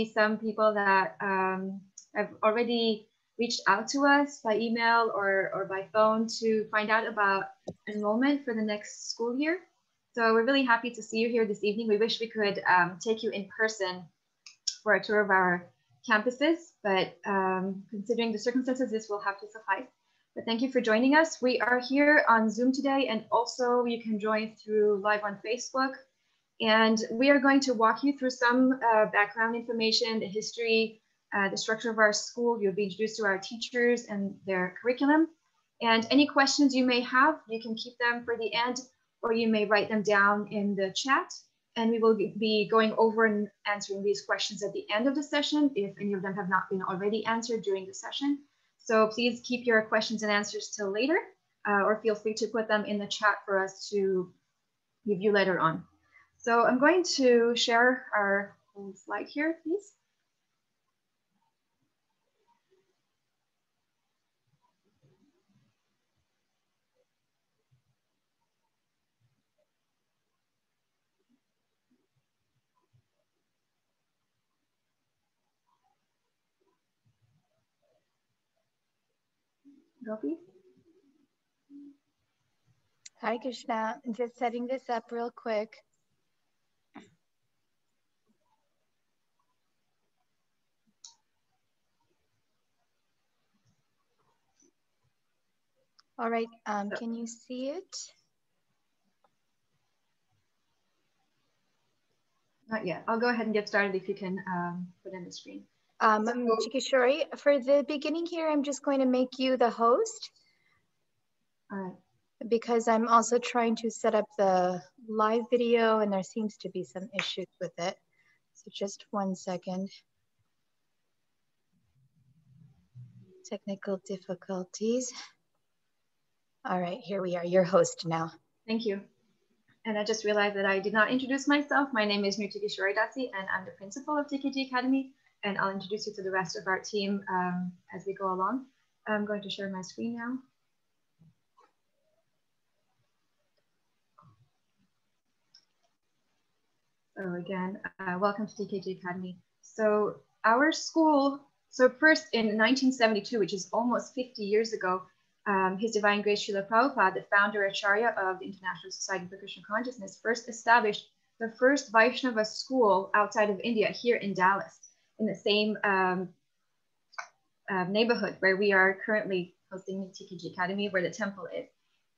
some people that have already reached out to us by email or by phone to find out about enrollment for the next school year. So we're really happy to see you here this evening. We wish we could take you in person for a tour of our campuses, but considering the circumstances, this will have to suffice. But thank you for joining us. We are here on Zoom today, and also you can join through live on Facebook. And we are going to walk you through some background information, the history, the structure of our school. You'll be introduced to our teachers and their curriculum. And any questions you may have, you can keep them for the end, or you may write them down in the chat. And we will be going over and answering these questions at the end of the session, if any of them have not been already answered during the session. So please keep your questions and answers till later, or feel free to put them in the chat for us to give you later on. So I'm going to share our slide here, please. Gopi? Hi, Krishna. Just setting this up real quick. All right, can you see it? Not yet. I'll go ahead and get started if you can put in the screen. Chikishori, for the beginning here, I'm just going to make you the host. All right. Because I'm also trying to set up the live video and there seems to be some issues with it. So just 1 second. Technical difficulties. All right, here we are, your host now. Thank you. And I just realized that I did not introduce myself. My name is Nritikishori Dasi, and I'm the principal of TKG Academy. And I'll introduce you to the rest of our team as we go along. I'm going to share my screen now. So again, welcome to TKG Academy. So our school, first in 1972, which is almost 50 years ago, His Divine Grace Srila Prabhupada, the founder Acharya of the International Society for Krishna Consciousness, first established the first Vaishnava school outside of India here in Dallas, in the same neighborhood where we are currently hosting the TKG Academy, where the temple is.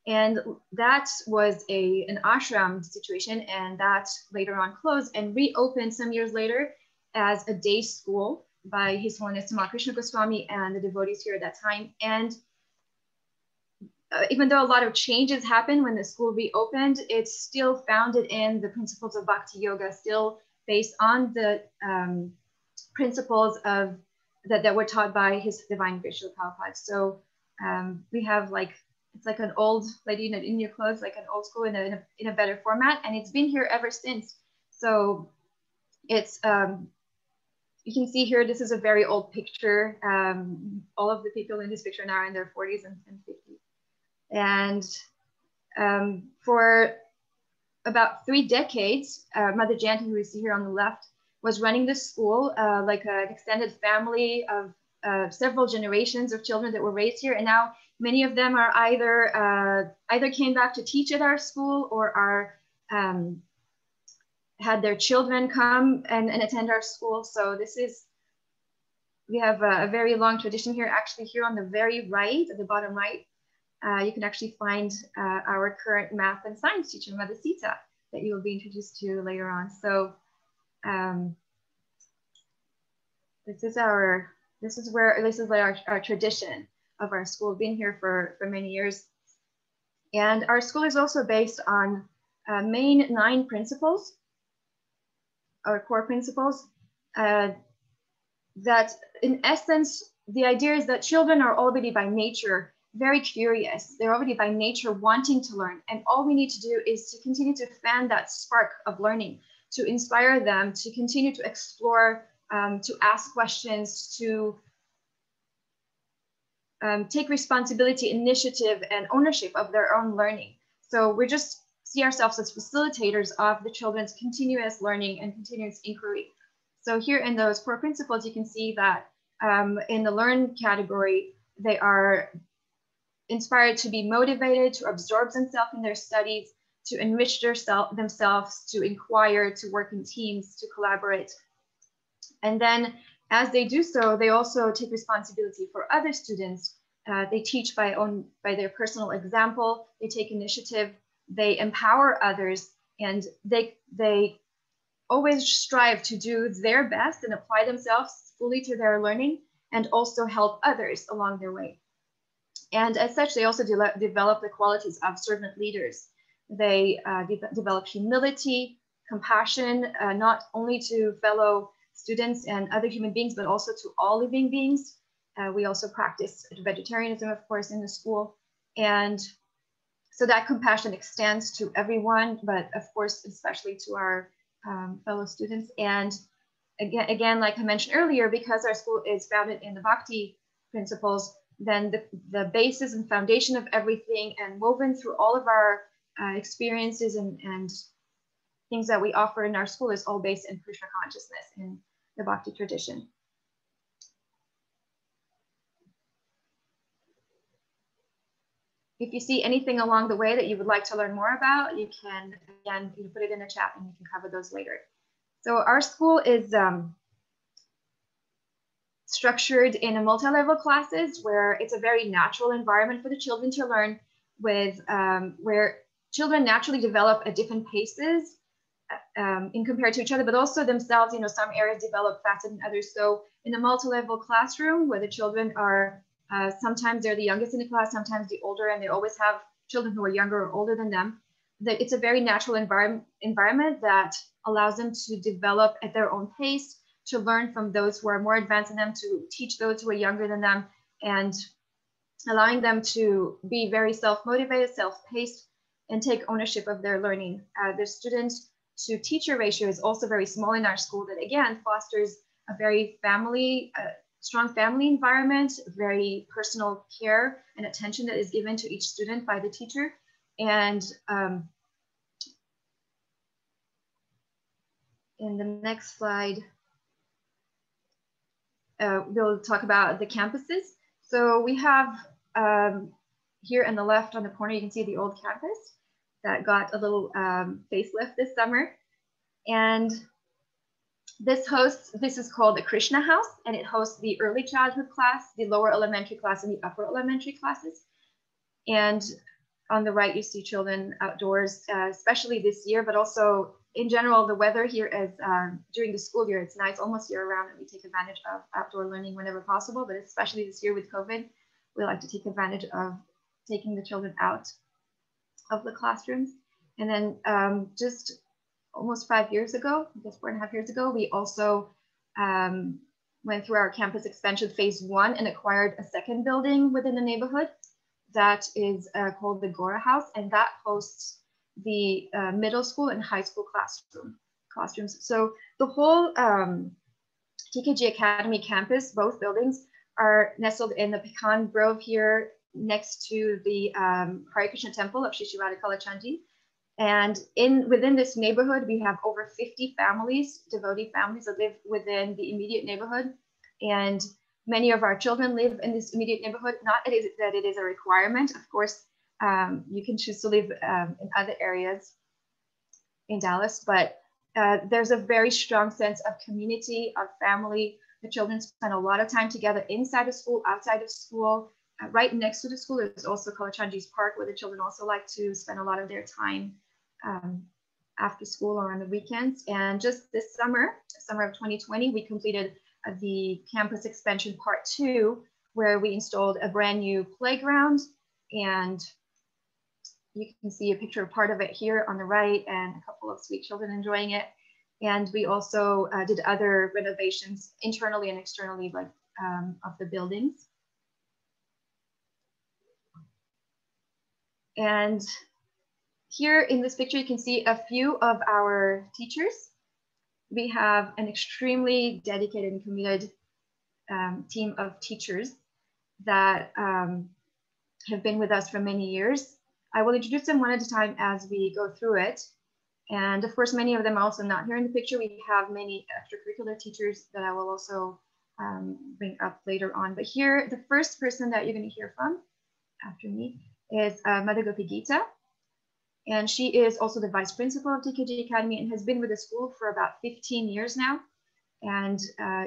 And that was an ashram situation, and that later on closed and reopened some years later as a day school by His Holiness Tamal Krishna Goswami and the devotees here at that time. And even though a lot of changes happened when the school reopened, it's still founded in the principles of Bhakti Yoga, still based on the principles of that were taught by His Divine Grace Srila Prabhupada. So we have it's like an old lady in your clothes, like an old school in a better format, and it's been here ever since. So it's you can see here, this is a very old picture. All of the people in this picture now are in their 40s and 50s. And for about 3 decades, Mother Janti, who you see here on the left, was running the school like an extended family of several generations of children that were raised here. And now many of them are either came back to teach at our school or are had their children come and attend our school. So we have a very long tradition here. Actually, here on the very right, at the bottom right, you can actually find our current math and science teacher, Mother Sita, that you will be introduced to later on. So this is our tradition of our school, been here for many years. And our school is also based on main 9 principles, or core principles, that in essence, the idea is that children are already by nature very curious. They're already by nature wanting to learn. And all we need to do is to continue to fan that spark of learning, to inspire them to continue to explore, to ask questions, to take responsibility, initiative, and ownership of their own learning. So we just see ourselves as facilitators of the children's continuous learning and continuous inquiry. So here in those core principles, you can see that in the learn category, they are inspired to be motivated, to absorb themselves in their studies, to enrich themselves, to inquire, to work in teams, to collaborate. And then as they do so, they also take responsibility for other students. They teach by their personal example, they take initiative, they empower others, and they always strive to do their best and apply themselves fully to their learning and also help others along their way. And as such, they also develop the qualities of servant leaders. They develop humility, compassion, not only to fellow students and other human beings, but also to all living beings. We also practice vegetarianism, of course, in the school. And so that compassion extends to everyone, but of course, especially to our fellow students. And again, like I mentioned earlier, because our school is founded in the Bhakti principles, then the basis and foundation of everything and woven through all of our experiences and things that we offer in our school is all based in Krishna consciousness in the Bhakti tradition. If you see anything along the way that you would like to learn more about, you can, again, you put it in the chat and we can cover those later. So our school is structured in a multi-level classes where it's a very natural environment for the children to learn with, where children naturally develop at different paces in compared to each other, but also themselves, some areas develop faster than others. So in a multi-level classroom where the children are, sometimes they're the youngest in the class, sometimes the older, and they always have children who are younger or older than them, that it's a very natural environment that allows them to develop at their own pace, to learn from those who are more advanced than them, to teach those who are younger than them, and allowing them to be very self-motivated, self-paced, and take ownership of their learning. The student to teacher ratio is also very small in our school, that again fosters a very strong family environment, very personal care and attention that is given to each student by the teacher. And in the next slide, we'll talk about the campuses. So we have here on the left on the corner, you can see the old campus that got a little facelift this summer. And this is called the Krishna House, and it hosts the early childhood class, the lower elementary class, and the upper elementary classes. And on the right, you see children outdoors, especially this year, but also in general, the weather here is during the school year, it's nice almost year round, and we take advantage of outdoor learning whenever possible, but especially this year with COVID, we like to take advantage of taking the children out of the classrooms. And then just almost 5 years ago, I guess 4.5 years ago, we also went through our campus expansion phase 1 and acquired a second building within the neighborhood that is called the Gora House, and that hosts the middle school and high school classrooms. So the whole TKG Academy campus, both buildings, are nestled in the pecan grove here next to the Hare Krishna temple of Shri Radha Kalachandji. And within this neighborhood, we have over 50 families, devotee families that live within the immediate neighborhood. And many of our children live in this immediate neighborhood. Not that it is a requirement. Of course, you can choose to live in other areas in Dallas, but there's a very strong sense of community, of family. The children spend a lot of time together inside the school, outside of school. Right next to the school is also Kalachandji's Park, where the children also like to spend a lot of their time after school or on the weekends. And just this summer of 2020, we completed the campus expansion part 2, where we installed a brand new playground, and you can see a picture of part of it here on the right and a couple of sweet children enjoying it. And we also did other renovations internally and externally, like of the buildings. And here in this picture, you can see a few of our teachers. We have an extremely dedicated and committed team of teachers that have been with us for many years. I will introduce them one at a time as we go through it. And of course, many of them are also not here in the picture. We have many extracurricular teachers that I will also bring up later on. But here, the first person that you're going to hear from after me is Mother Gopi Gita. And she is also the vice principal of TKG Academy and has been with the school for about 15 years now, and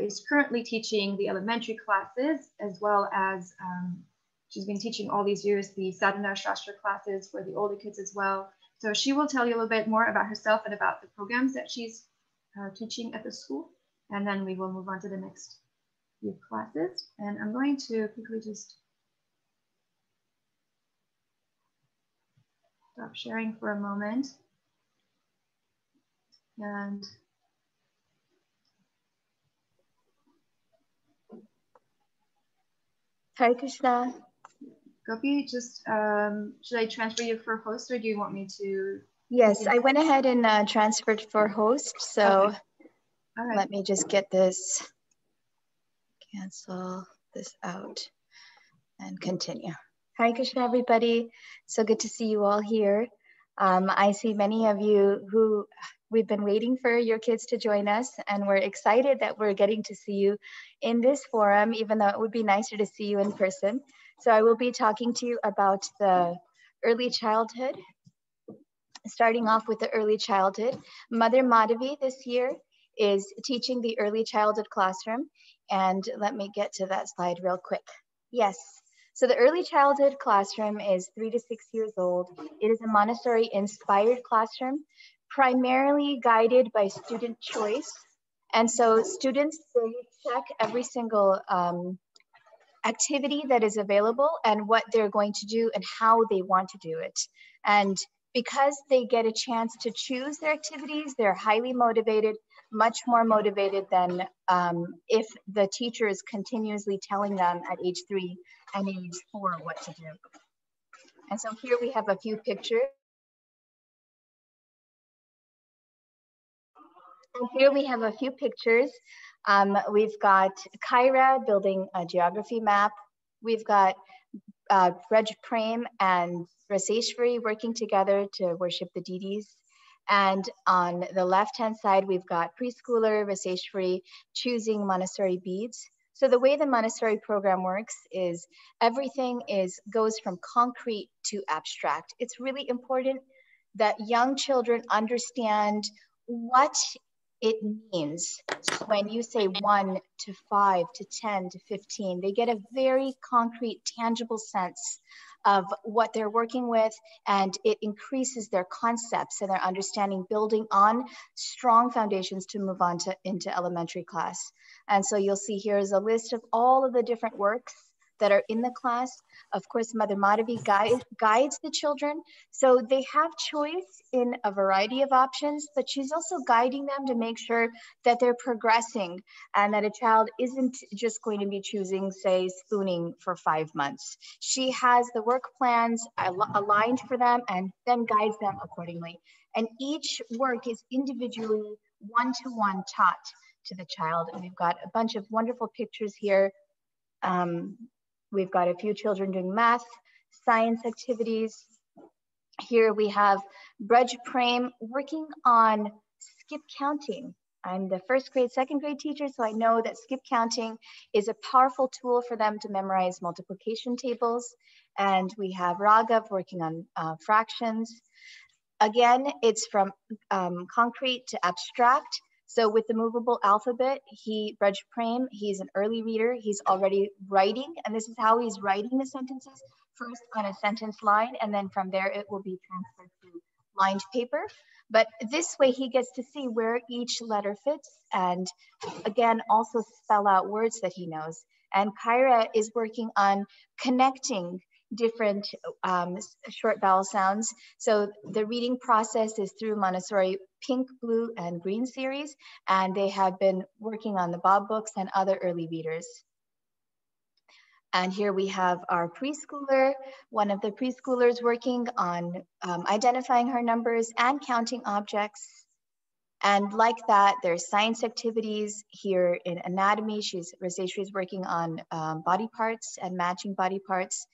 is currently teaching the elementary classes, as well as she's been teaching all these years the Sadhana Shastra classes for the older kids as well. So she will tell you a little bit more about herself and about the programs that she's teaching at the school. And then we will move on to the next few classes. And I'm going to quickly just stop sharing for a moment. And Hare Krishna. Gopi, just should I transfer you for host, or do you want me to? Yes, I went ahead and transferred for host. So Okay. All right. Let me just get this, cancel this out and continue. Hare Krishna, everybody. So good to see you all here. I see many of you who we've been waiting for your kids to join us, and we're excited that we're getting to see you in this forum, even though it would be nicer to see you in person. So I will be talking to you about the early childhood. Starting off with the early childhood, Mother Madhavi this year is teaching the early childhood classroom. And let me get to that slide real quick. Yes, so the early childhood classroom is 3 to 6 years old. It is a Montessori inspired classroom, primarily guided by student choice. And so students, they check every single activity that is available and what they're going to do and how they want to do it. And because they get a chance to choose their activities, they're highly motivated, much more motivated than if the teacher is continuously telling them at age 3 and age 4 what to do. And so here we have a few pictures. And here we have a few pictures. We've got Kyra building a geography map. We've got Braj Prem and Raseshwari working together to worship the deities. And on the left-hand side, we've got preschooler Raseshwari choosing Montessori beads. So the way the Montessori program works is everything goes from concrete to abstract. It's really important that young children understand what it means when you say 1 to 5 to 10 to 15. They get a very concrete, tangible sense of what they're working with, and it increases their concepts and their understanding, building on strong foundations to move on into elementary class. And so you'll see here is a list of all of the different works that are in the class. Of course, Mother Madhavi guides the children. So they have choice in a variety of options, but she's also guiding them to make sure that they're progressing and that a child isn't just going to be choosing, say, spooning for 5 months. She has the work plans aligned for them and then guides them accordingly. And each work is individually one-to-one taught to the child. And we've got a bunch of wonderful pictures here. We've got a few children doing math, science activities. Here we have Braj Prem working on skip counting. I'm the first grade, second grade teacher, so I know that skip counting is a powerful tool for them to memorize multiplication tables. And we have Raghav working on fractions. Again, it's from concrete to abstract. So with the movable alphabet, Braj Prem, he's an early reader. He's already writing, and this is how he's writing the sentences, first on a sentence line, and then from there it will be transferred to lined paper. But this way he gets to see where each letter fits, and again, also spell out words that he knows. And Kyra is working on connecting different short vowel sounds. So the reading process is through Montessori pink, blue, and green series, and they have been working on the Bob books and other early readers. And here we have our preschooler, one of the preschoolers working on identifying her numbers and counting objects. And like that, there's science activities here in anatomy. Raseshwari is working on body parts and matching body parts.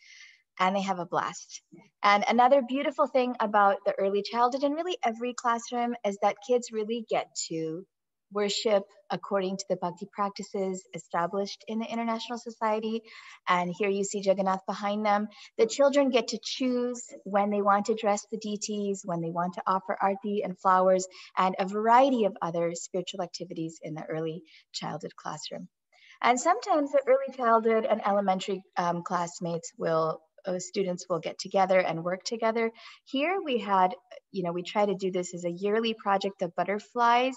and they have a blast. And another beautiful thing about the early childhood and really every classroom is that kids really get to worship according to the bhakti practices established in the International Society. And here you see Jagannath behind them. The children get to choose when they want to dress the deities, when they want to offer arti and flowers, and a variety of other spiritual activities in the early childhood classroom. And sometimes the early childhood and elementary classmates will, students will get together and work together. Here we had, we try to do this as a yearly project of butterflies.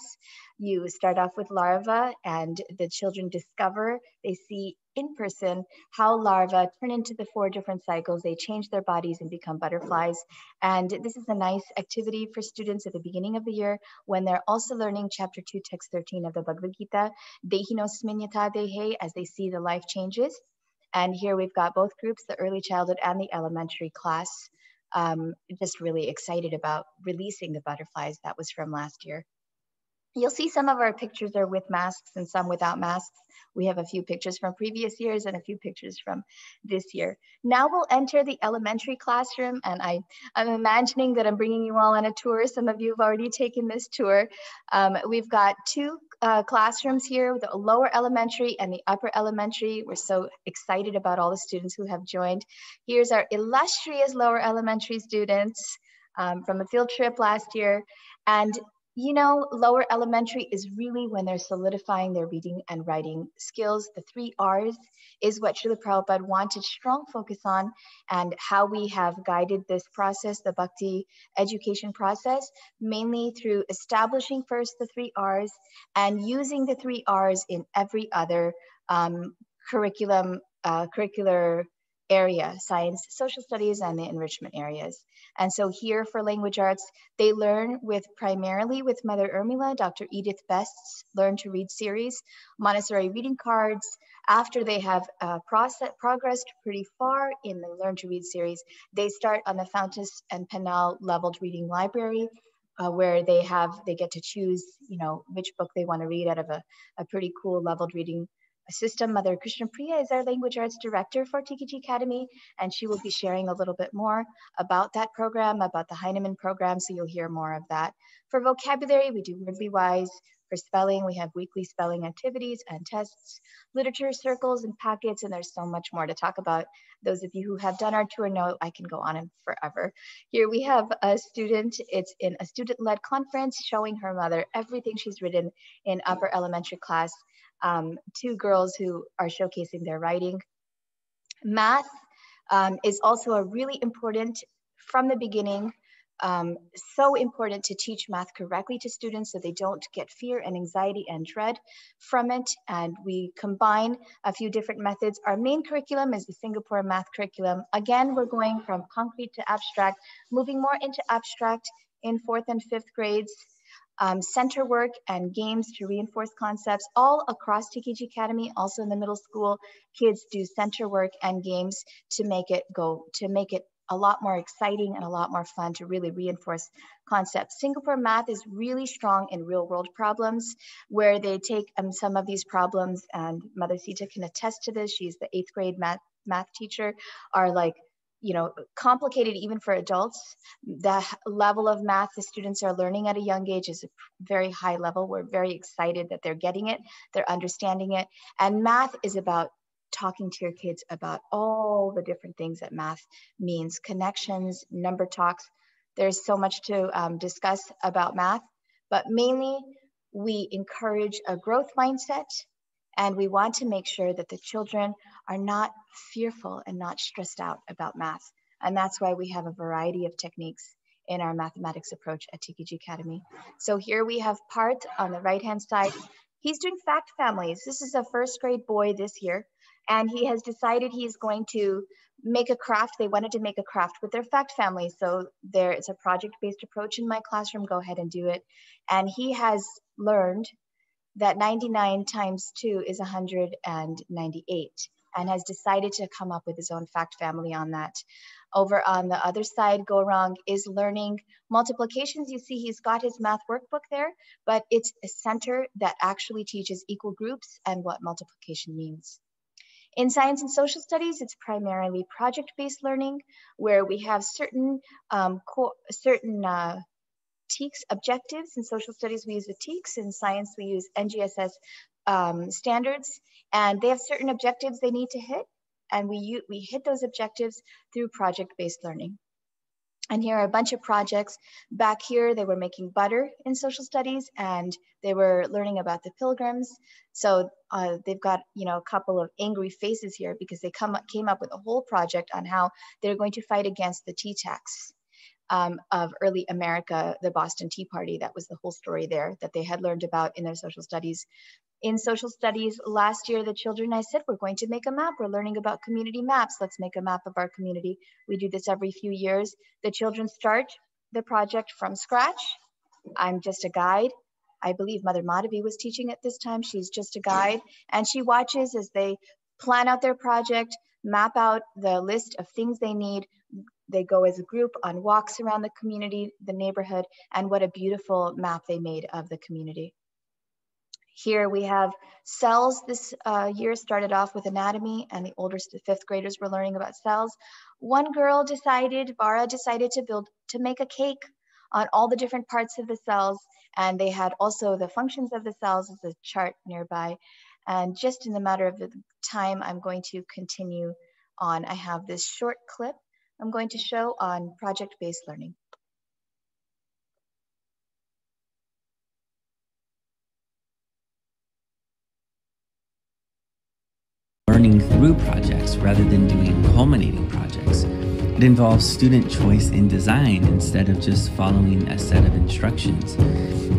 You start off with larvae and the children discover, they see in person how larvae turn into the 4 different cycles. They change their bodies and become butterflies. And this is a nice activity for students at the beginning of the year when they're also learning chapter 2, text 13 of the Bhagavad Gita, Dehinosminyata Dehe, as they see the life changes. And here we've got both groups, the early childhood and the elementary class, just really excited about releasing the butterflies. That was from last year. You'll see some of our pictures are with masks and some without masks. We have a few pictures from previous years and a few pictures from this year. Now we'll enter the elementary classroom, and I'm imagining that I'm bringing you all on a tour. Some of you have already taken this tour. We've got 2 classrooms here, the lower elementary and the upper elementary. We're so excited about all the students who have joined. Here's our illustrious lower elementary students from a field trip last year. And lower elementary is really when they're solidifying their reading and writing skills. The 3 R's is what Srila Prabhupada wanted strong focus on, and how we have guided this process, the bhakti education process, mainly through establishing first the 3 R's and using the 3 R's in every other curricular area, science, social studies, and the enrichment areas. And so here for language arts, they learn primarily with Mother Urmila, Dr. Edith Best's Learn to Read series, Montessori reading cards. After they have progressed pretty far in the Learn to Read series, they start on the Fountas and Penal leveled reading library, where they get to choose, which book they want to read out of a pretty cool leveled reading system. Mother Krishna Priya is our language arts director for TKG Academy, and she will be sharing a little bit more about that program, about the Heinemann program, so you'll hear more of that. For vocabulary, we do Wordly Wise. For spelling, we have weekly spelling activities and tests, literature circles and packets, and there's so much more to talk about. Those of you who have done our tour know I can go on and forever. Here we have a student, it's in a student-led conference showing her mother everything she's written in upper elementary class. 2 girls who are showcasing their writing. Math is also a really important, from the beginning, so important to teach math correctly to students so they don't get fear and anxiety and dread from it. And we combine a few different methods. Our main curriculum is the Singapore math curriculum. Again, we're going from concrete to abstract, moving more into abstract in 4th and 5th grades. Center work and games to reinforce concepts all across TKG Academy. Also in the middle school, kids do center work and games to make it a lot more exciting and a lot more fun to really reinforce concepts. Singapore math is really strong in real world problems, where they take some of these problems, and Mother Sita can attest to this. She's the 8th grade math teacher, are like, complicated even for adults. The level of math the students are learning at a young age is a very high level. We're very excited that they're getting it, they're understanding it. And math is about talking to your kids about all the different things that math means, connections, number talks. There's so much to discuss about math, but mainly we encourage a growth mindset, and we want to make sure that the children are not fearful and not stressed out about math. And that's why we have a variety of techniques in our mathematics approach at TKG Academy. So here we have Part on the right-hand side. He's doing fact families. This is a 1st grade boy this year, and he has decided he's going to make a craft. They wanted to make a craft with their fact family. So there is a project-based approach in my classroom. Go ahead and do it. And he has learned that 99 times 2 is 198, and has decided to come up with his own fact family on that. Over on the other side, Gaurang is learning multiplications. You see he's got his math workbook there, but it's a center that actually teaches equal groups and what multiplication means. In science and social studies, it's primarily project-based learning, where we have certain TEKS objectives. In social studies, we use the TEKS. In science, we use NGSS standards, and they have certain objectives they need to hit, and we hit those objectives through project-based learning. And here are a bunch of projects. Back here, they were making butter in social studies, and they were learning about the Pilgrims. So they've got, you know, a couple of angry faces here because they came up with a whole project on how they're going to fight against the tea tax of early America, the Boston Tea Party. That was the whole story there that they had learned about in their social studies. In social studies last year, the children, I said, we're going to make a map. We're learning about community maps. Let's make a map of our community. We do this every few years. The children start the project from scratch. I'm just a guide. I believe Mother Madhavi was teaching at this time. She's just a guide. And she watches as they plan out their project, map out the list of things they need. They go as a group on walks around the community, the neighborhood, and what a beautiful map they made of the community. Here we have cells. This year started off with anatomy, and the older 5th graders were learning about cells. One girl decided, Vara decided to make a cake on all the different parts of the cells, and they had also the functions of the cells as a chart nearby. And just in the matter of the time, I'm going to continue on. I have this short clip I'm going to show on project-based learning. Learning through projects rather than doing culminating projects. It involves student choice in design instead of just following a set of instructions.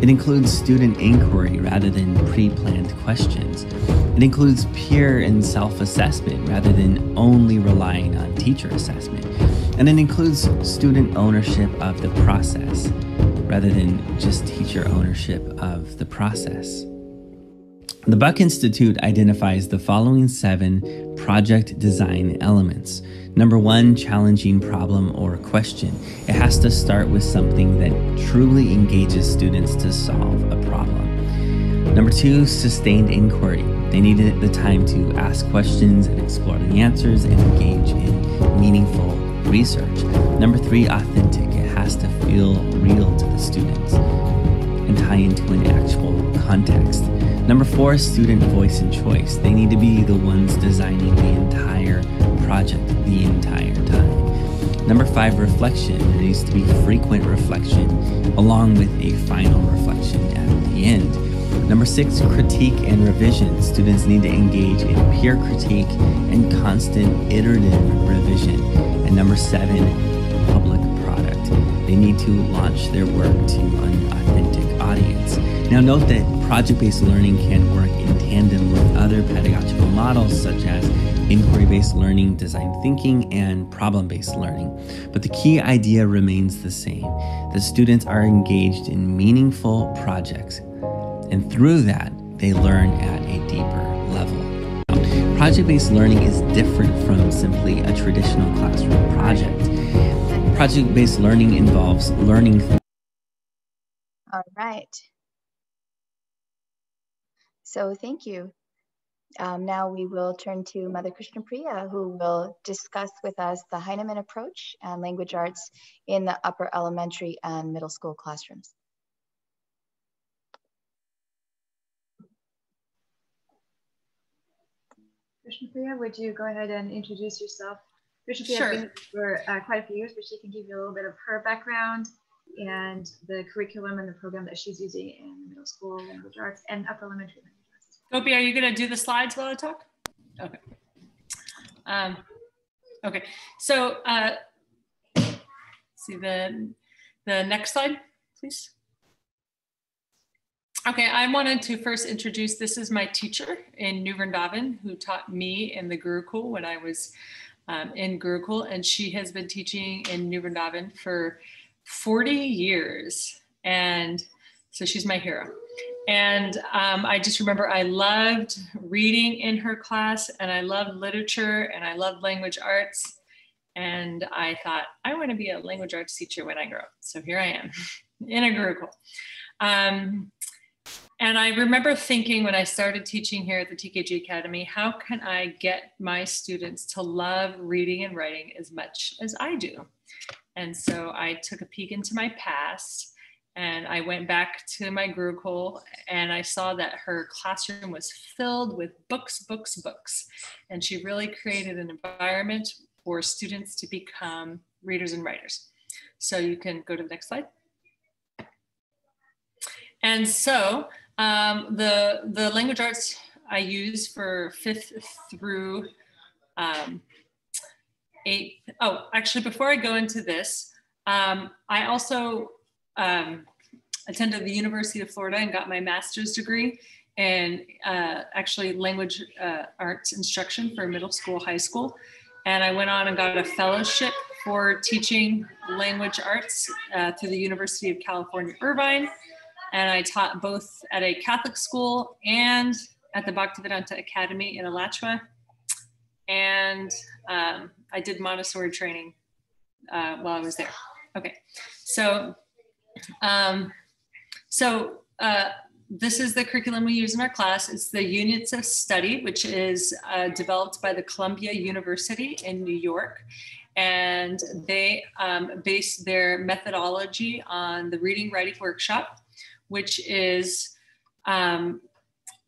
It includes student inquiry rather than pre-planned questions. It includes peer and self-assessment rather than only relying on teacher assessment. And it includes student ownership of the process rather than just teacher ownership of the process. The Buck Institute identifies the following 7 project design elements. Number 1, challenging problem or question. It has to start with something that truly engages students to solve a problem. Number 2, sustained inquiry. They needed the time to ask questions and explore the answers and engage in meaningful research. Number 3, authentic. It has to feel real to the students and tie into an actual context. Number 4, student voice and choice. They need to be the ones designing the entire project the entire time. Number 5, reflection. There needs to be frequent reflection along with a final reflection at the end. Number 6, critique and revision. Students need to engage in peer critique and constant iterative revision. And number 7, public product. They need to launch their work to an authentic audience. Now note that project-based learning can work in tandem with other pedagogical models such as inquiry-based learning, design thinking, and problem-based learning. But the key idea remains the same. The students are engaged in meaningful projects, and through that, they learn at a deeper level. Project-based learning is different from simply a traditional classroom project. Project-based learning involves learning. All right. So thank you. Now we will turn to Mother Krishna Priya, who will discuss with us the Heinemann approach and language arts in the upper elementary and middle school classrooms. Krishna Priya, would you go ahead and introduce yourself? Krishna Priya Sure. has been here for quite a few years, but she can give you a little bit of her background and the curriculum and the program that she's using in middle school language arts and upper elementary language arts. Gopi, are you going to do the slides while I talk? Okay. Okay. So, see the next slide, please. Okay, I wanted to first introduce, this is my teacher in New Vrindavan who taught me in the Gurukul when I was in Gurukul, and she has been teaching in New Vrindavan for 40 years. And so she's my hero. And I just remember I loved reading in her class, and I loved literature, and I loved language arts. And I thought, I want to be a language arts teacher when I grow up. So here I am in a Gurukul. And I remember thinking when I started teaching here at the TKG Academy, how can I get my students to love reading and writing as much as I do? And so I took a peek into my past, and I went back to my Gurukul, and I saw that her classroom was filled with books, books, books. And she really created an environment for students to become readers and writers. So you can go to the next slide. And so the language arts I use for 5th through 8th. Oh, actually, before I go into this, I also attended the University of Florida and got my master's degree in actually language arts instruction for middle school, high school. And I went on and got a fellowship for teaching language arts through the University of California, Irvine. And I taught both at a Catholic school and at the Bhaktivedanta Academy in Alachua. And I did Montessori training while I was there. Okay, so this is the curriculum we use in our class. It's the Units of Study, which is developed by the Columbia University in New York. And they base their methodology on the Reading Writing Workshop, which is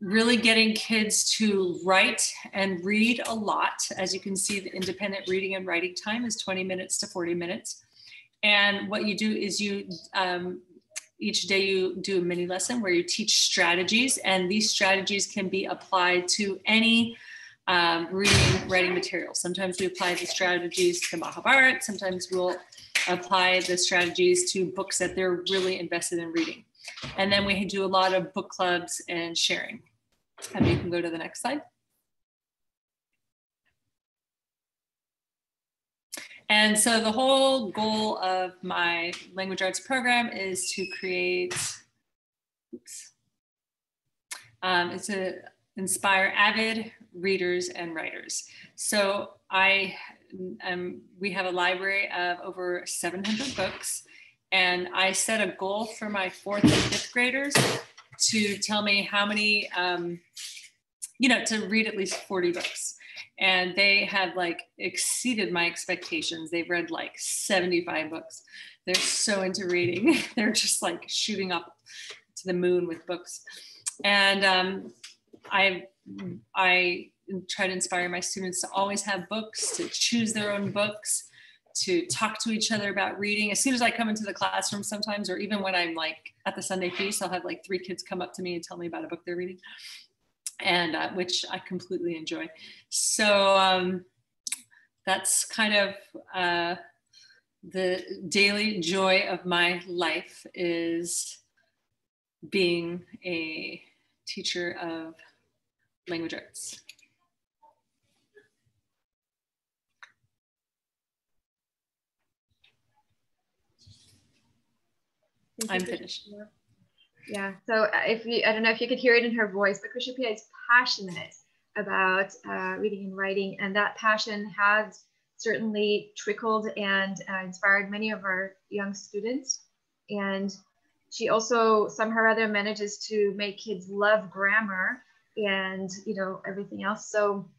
really getting kids to write and read a lot. As you can see, the independent reading and writing time is 20 minutes to 40 minutes. And what you do is each day you do a mini lesson where you teach strategies, and these strategies can be applied to any reading, writing material. Sometimes we apply the strategies to Mahabharata. Sometimes we'll apply the strategies to books that they're really invested in reading. And then we do a lot of book clubs and sharing. And you can go to the next slide. And so the whole goal of my language arts program is to create, it's to inspire avid readers and writers. So we have a library of over 700 books. And I set a goal for my 4th and 5th graders to tell me how many, to read at least 40 books. And they have like exceeded my expectations. They've read like 75 books. They're so into reading. They're just like shooting up to the moon with books. And I try to inspire my students to always have books, to choose their own books, to talk to each other about reading. As soon as I come into the classroom sometimes, or even when I'm like at the Sunday feast, I'll have like 3 kids come up to me and tell me about a book they're reading, and which I completely enjoy. So that's kind of the daily joy of my life, is being a teacher of language arts. I'm finished. Yeah, so I don't know if you could hear it in her voice, but Krishnapriya is passionate about reading and writing, and that passion has certainly trickled and inspired many of our young students. And she also somehow or other manages to make kids love grammar and everything else. So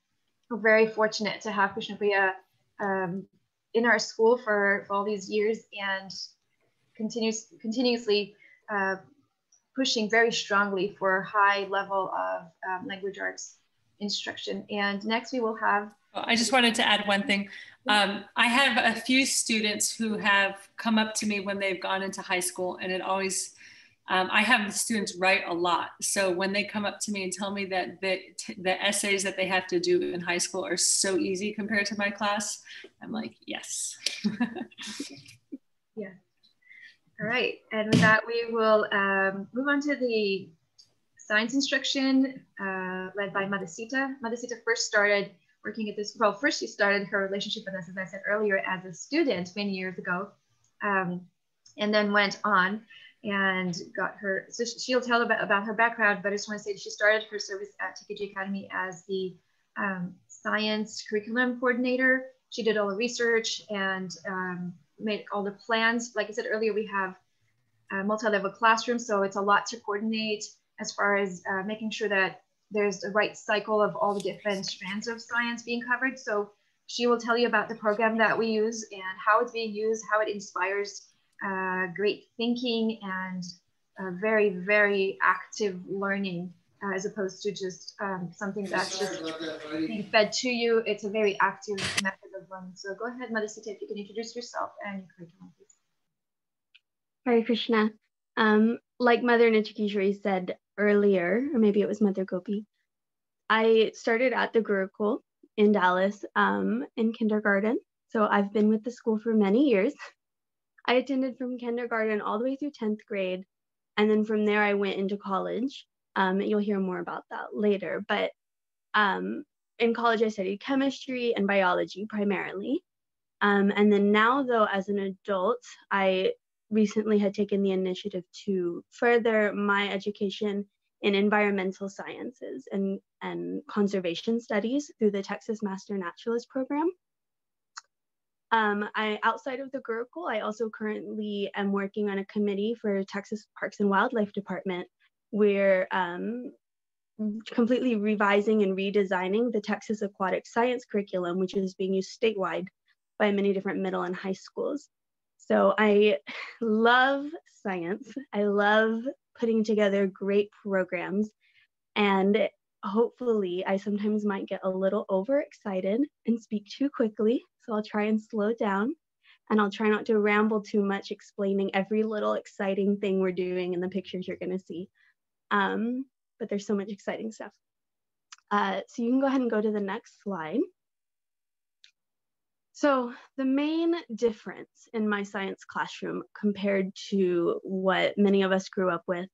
we're very fortunate to have Krishnapriya in our school for all these years, and continuously pushing very strongly for high level of language arts instruction. And next we will have. I just wanted to add one thing. I have a few students who have come up to me when they've gone into high school, and it always, I have the students write a lot. So when they come up to me and tell me that the essays that they have to do in high school are so easy compared to my class, I'm like, yes. Yeah. All right, and with that, we will move on to the science instruction led by Madhusita. Madhusita first started working at this, first she started her relationship with us, as I said earlier, as a student many years ago, and then went on and got her, so she'll tell about her background, but I just want to say that she started her service at TKG Academy as the science curriculum coordinator. She did all the research and made all the plans. Like I said earlier, we have a multi-level classroom, so it's a lot to coordinate. as far as making sure that there's the right cycle of all the different strands of science being covered. So she will tell you about the program that we use and how it's being used, how it inspires great thinking and very, very active learning, as opposed to just something that's just being fed to you. It's a very active method of learning. So go ahead, Madhusita, if you can introduce yourself and your curriculum, please. Hare Krishna. Like Mother Nichikishori said earlier, or maybe it was Mother Gopi, I started at the Gurukul in Dallas in kindergarten. So I've been with the school for many years. I attended from kindergarten all the way through 10th grade. And then from there, I went into college. You'll hear more about that later. But in college, I studied chemistry and biology primarily. And then now, though, as an adult, I recently had taken the initiative to further my education in environmental sciences and conservation studies through the Texas Master Naturalist Program. Outside of the Gurukul, I also currently am working on a committee for Texas Parks and Wildlife Department. We're completely revising and redesigning the Texas Aquatic Science curriculum, which is being used statewide by many different middle and high schools. So I love science. I love putting together great programs, and hopefully I sometimes might get a little overexcited and speak too quickly. So I'll try and slow down, and I'll try not to ramble too much explaining every little exciting thing we're doing in the pictures you're going to see. But there's so much exciting stuff. So you can go ahead and go to the next slide. So the main difference in my science classroom compared to what many of us grew up with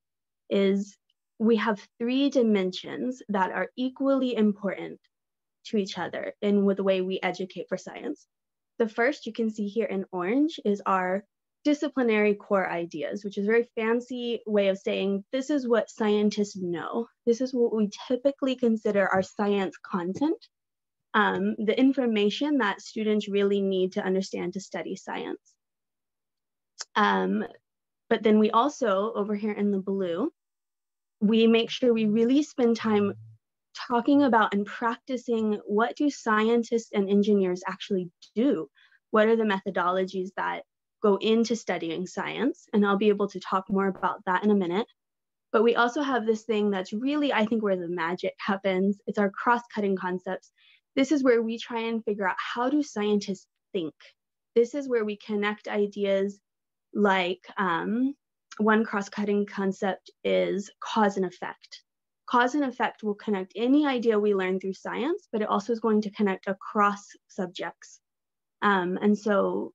is we have 3 dimensions that are equally important to each other in the way we educate for science. The first you can see here in orange is our disciplinary core ideas, which is a very fancy way of saying this is what scientists know. This is what we typically consider our science content. The information that students really need to understand to study science. But then we also, over here in the blue, we make sure we really spend time talking about and practicing what do scientists and engineers actually do? What are the methodologies that go into studying science? And I'll be able to talk more about that in a minute. But we also have this thing that's really, I think, where the magic happens. It's our cross-cutting concepts. This is where we try and figure out how do scientists think? This is where we connect ideas like one cross-cutting concept is cause and effect. Cause and effect will connect any idea we learn through science, but it also is going to connect across subjects. And so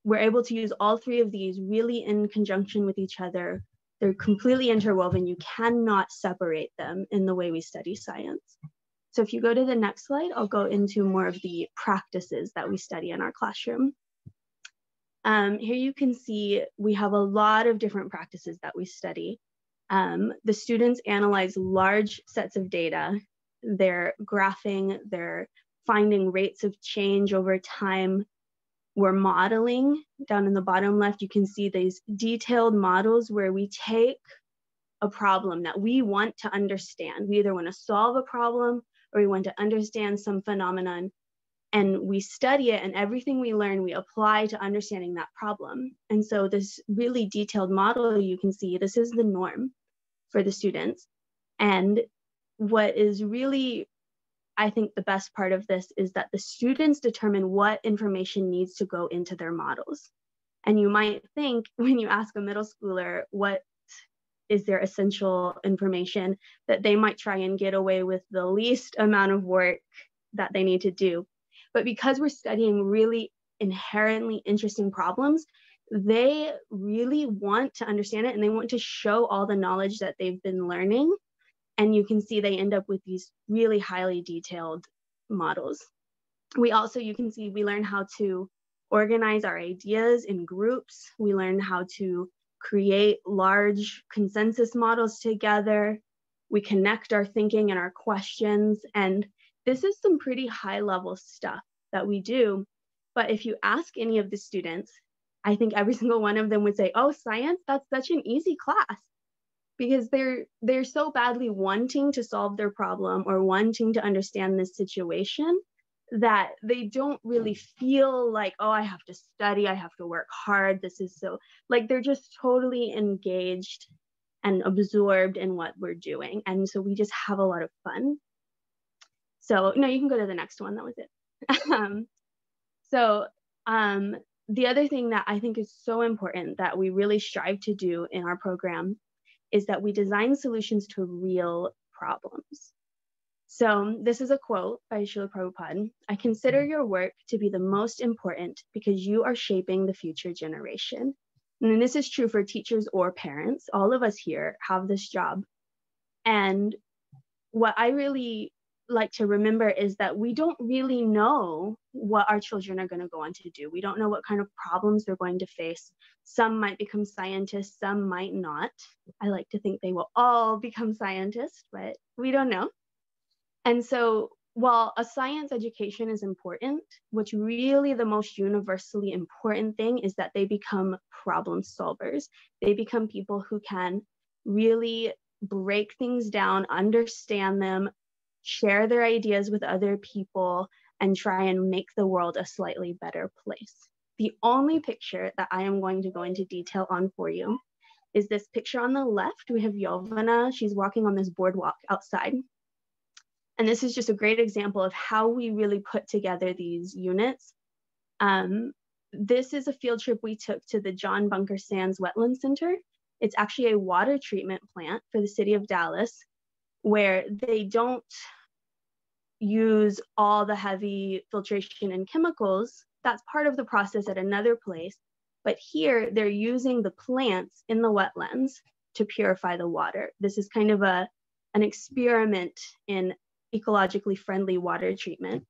we're able to use all 3 of these really in conjunction with each other. They're completely interwoven. You cannot separate them in the way we study science. So if you go to the next slide, I'll go into more of the practices that we study in our classroom. Here you can see we have a lot of different practices that we study. The students analyze large sets of data. They're graphing, they're finding rates of change over time. We're modeling. Down in the bottom left, you can see these detailed models where we take a problem that we want to understand. We either want to solve a problem or we want to understand some phenomenon, and we study it, and everything we learn, we apply to understanding that problem. And so this really detailed model, you can see, this is the norm for the students. And what is really, I think, the best part of this is that the students determine what information needs to go into their models. And you might think when you ask a middle schooler what is their essential information, that they might try and get away with the least amount of work that they need to do. But because we're studying really inherently interesting problems, they really want to understand it, and they want to show all the knowledge that they've been learning. And you can see they end up with these really highly detailed models. We also, you can see, we learn how to organize our ideas in groups. We learn how to create large consensus models together. We connect our thinking and our questions. And this is some pretty high level stuff that we do. But if you ask any of the students, I think every single one of them would say, oh, science, that's such an easy class. because they're so badly wanting to solve their problem or wanting to understand this situation that they don't really feel like, oh, I have to study, I have to work hard. This is so, like, they're just totally engaged and absorbed in what we're doing. And so we just have a lot of fun. So no, you can go to the next one. That was it. The other thing that I think is so important that we really strive to do in our program is that we design solutions to real problems. So this is a quote by Srila Prabhupada. I consider your work to be the most important because you are shaping the future generation. And this is true for teachers or parents. All of us here have this job. And what I really like to remember is that we don't really know what our children are going to go on to do. We don't know what kind of problems they're going to face. Some might become scientists, some might not. I like to think they will all become scientists, but we don't know. And so while a science education is important, what's really the most universally important thing is that they become problem solvers. They become people who can really break things down, understand them, share their ideas with other people, and try and make the world a slightly better place. The only picture that I am going to go into detail on for you is this picture on the left. We have Yovana. She's walking on this boardwalk outside. And this is just a great example of how we really put together these units. This is a field trip we took to the John Bunker Sands Wetland Center. It's actually a water treatment plant for the city of Dallas, where they don't use all the heavy filtration and chemicals. That's part of the process at another place. But here they're using the plants in the wetlands to purify the water. This is kind of an experiment in ecologically friendly water treatment.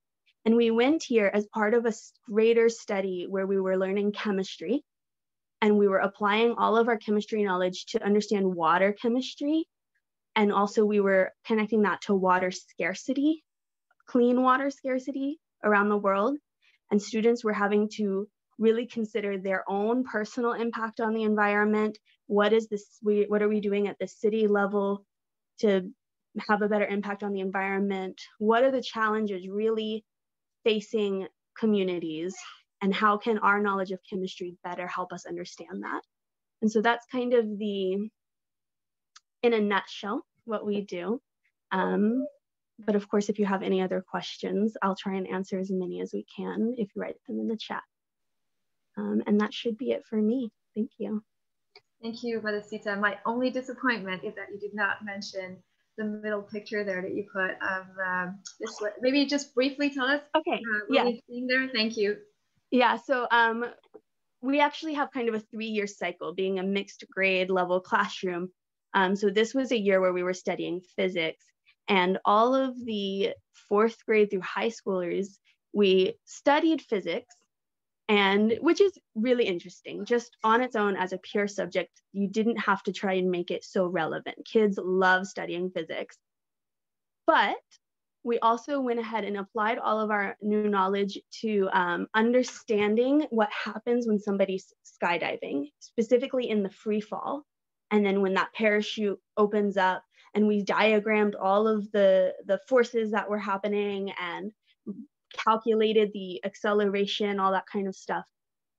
And we went here as part of a greater study where we were learning chemistry, and we were applying all of our chemistry knowledge to understand water chemistry. And also we were connecting that to water scarcity, clean water scarcity around the world. And students were having to really consider their own personal impact on the environment. What are we doing at the city level to have a better impact on the environment? What are the challenges really facing communities, and how can our knowledge of chemistry better help us understand that? And so that's kind of in a nutshell, what we do. But of course, if you have any other questions, I'll try and answer as many as we can if you write them in the chat. And that should be it for me. Thank you. Thank you, Madhusita. My only disappointment is that you did not mention the middle picture there that you put of this. Maybe just briefly tell us what you're seeing there. Thank you. Yeah, so we actually have kind of a 3-year cycle, being a mixed grade level classroom. So this was a year where we were studying physics, and all of the 4th grade through high schoolers, we studied physics, and which is really interesting. Just on its own as a pure subject, you didn't have to try and make it so relevant. Kids love studying physics. But we also went ahead and applied all of our new knowledge to understanding what happens when somebody's skydiving, specifically in the free fall. And then when that parachute opens up, and we diagrammed all of the forces that were happening and calculated the acceleration, all that kind of stuff.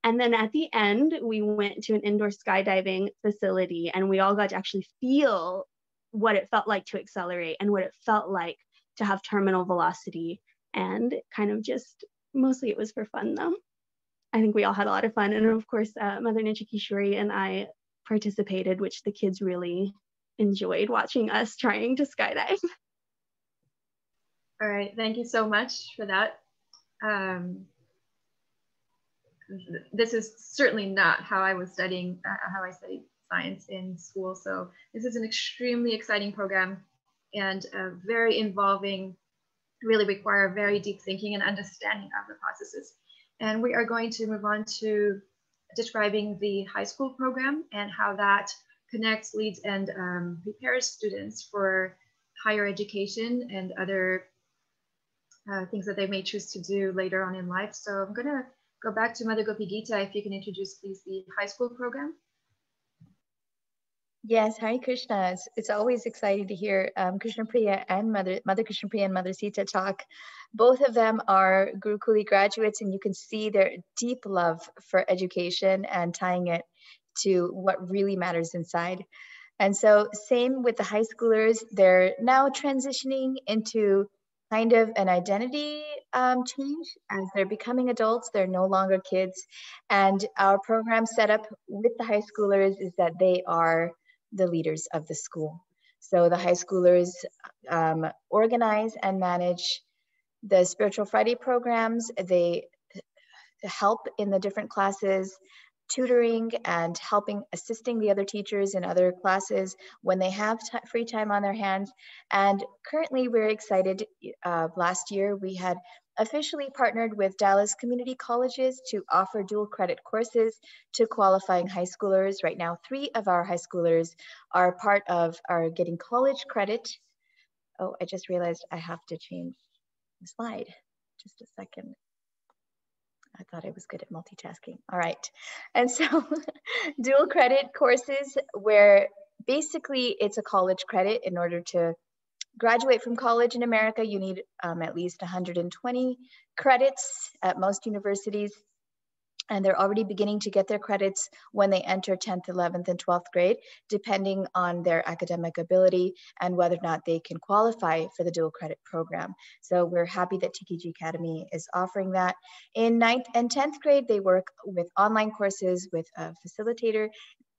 And then at the end, we went to an indoor skydiving facility, and we all got to actually feel what it felt like to accelerate and what it felt like to have terminal velocity. And kind of just, mostly it was for fun though. I think we all had a lot of fun. And of course, Mother Nichikishori and I participated, which the kids really enjoyed watching us trying to skydive. All right, thank you so much for that. This is certainly not how I was studying, how I studied science in school. So this is an extremely exciting program and very involving, really require very deep thinking and understanding of the processes. And we are going to move on to describing the high school program and how that connects, leads, and prepares students for higher education and other things that they may choose to do later on in life. So I'm going to go back to Mother Gopi Gita. If you can introduce, please, the high school program. Yes, Hare Krishna. It's always exciting to hear Krishna Priya and Mother Krishna Priya and Mother Sita talk. Both of them are Gurukuli graduates, and you can see their deep love for education and tying it to what really matters inside. And so, same with the high schoolers, they're now transitioning into kind of an identity change as they're becoming adults. They're no longer kids. And our program setup with the high schoolers is that they are the leaders of the school. So the high schoolers organize and manage the Spiritual Friday programs. They help in the different classes, tutoring and helping, assisting the other teachers in other classes when they have free time on their hands. And currently we're excited. Last year we had officially partnered with Dallas Community Colleges to offer dual credit courses to qualifying high schoolers. Right now, 3 of our high schoolers are getting college credit. Oh, I just realized I have to change the slide. Just a second. I thought I was good at multitasking. All right. And so dual credit courses where basically it's a college credit. In order to graduate from college in America, you need at least 120 credits at most universities. And they're already beginning to get their credits when they enter 10th, 11th, and 12th grade, depending on their academic ability and whether or not they can qualify for the dual credit program. So we're happy that TKG Academy is offering that. In 9th and 10th grade, they work with online courses with a facilitator,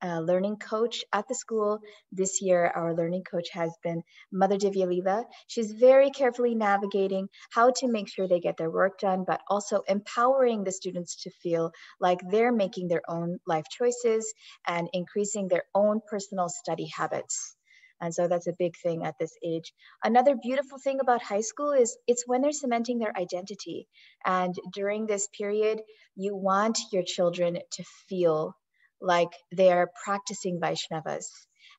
learning coach at the school. This year, our learning coach has been Mother Divya Leela. She's very carefully navigating how to make sure they get their work done, but also empowering the students to feel like they're making their own life choices and increasing their own personal study habits. And so that's a big thing at this age. Another beautiful thing about high school is it's when they're cementing their identity. And during this period, you want your children to feel like they're practicing Vaishnavas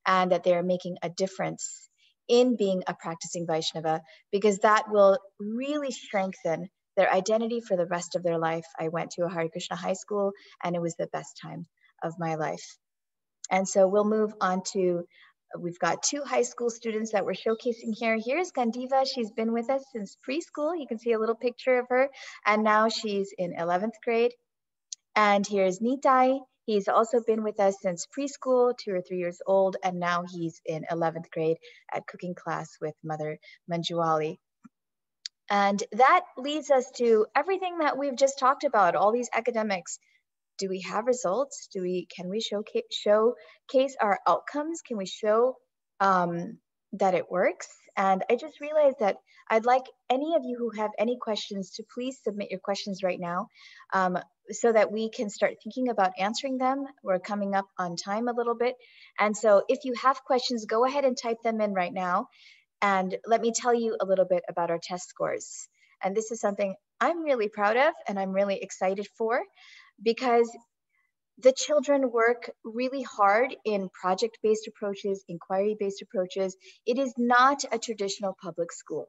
and that they're making a difference in being a practicing Vaishnava, because that will really strengthen their identity for the rest of their life. I went to a Hare Krishna high school and it was the best time of my life. And so we'll move on to, we've got 2 high school students that we're showcasing here. Here's Gandiva. She's been with us since preschool. You can see a little picture of her. And now she's in 11th grade. And here's Nitai. He's also been with us since preschool, 2 or 3 years old, and now he's in 11th grade at cooking class with Mother Manjuali. And that leads us to everything that we've just talked about, all these academics. Do we have results? Can we showcase our outcomes? Can we show that it works? And I just realized that I'd like any of you who have any questions to please submit your questions right now, so that we can start thinking about answering them. We're coming up on time a little bit. And so if you have questions, go ahead and type them in right now. And let me tell you a little bit about our test scores. And this is something I'm really proud of and I'm really excited for, because the children work really hard in project-based approaches, inquiry-based approaches. It is not a traditional public school.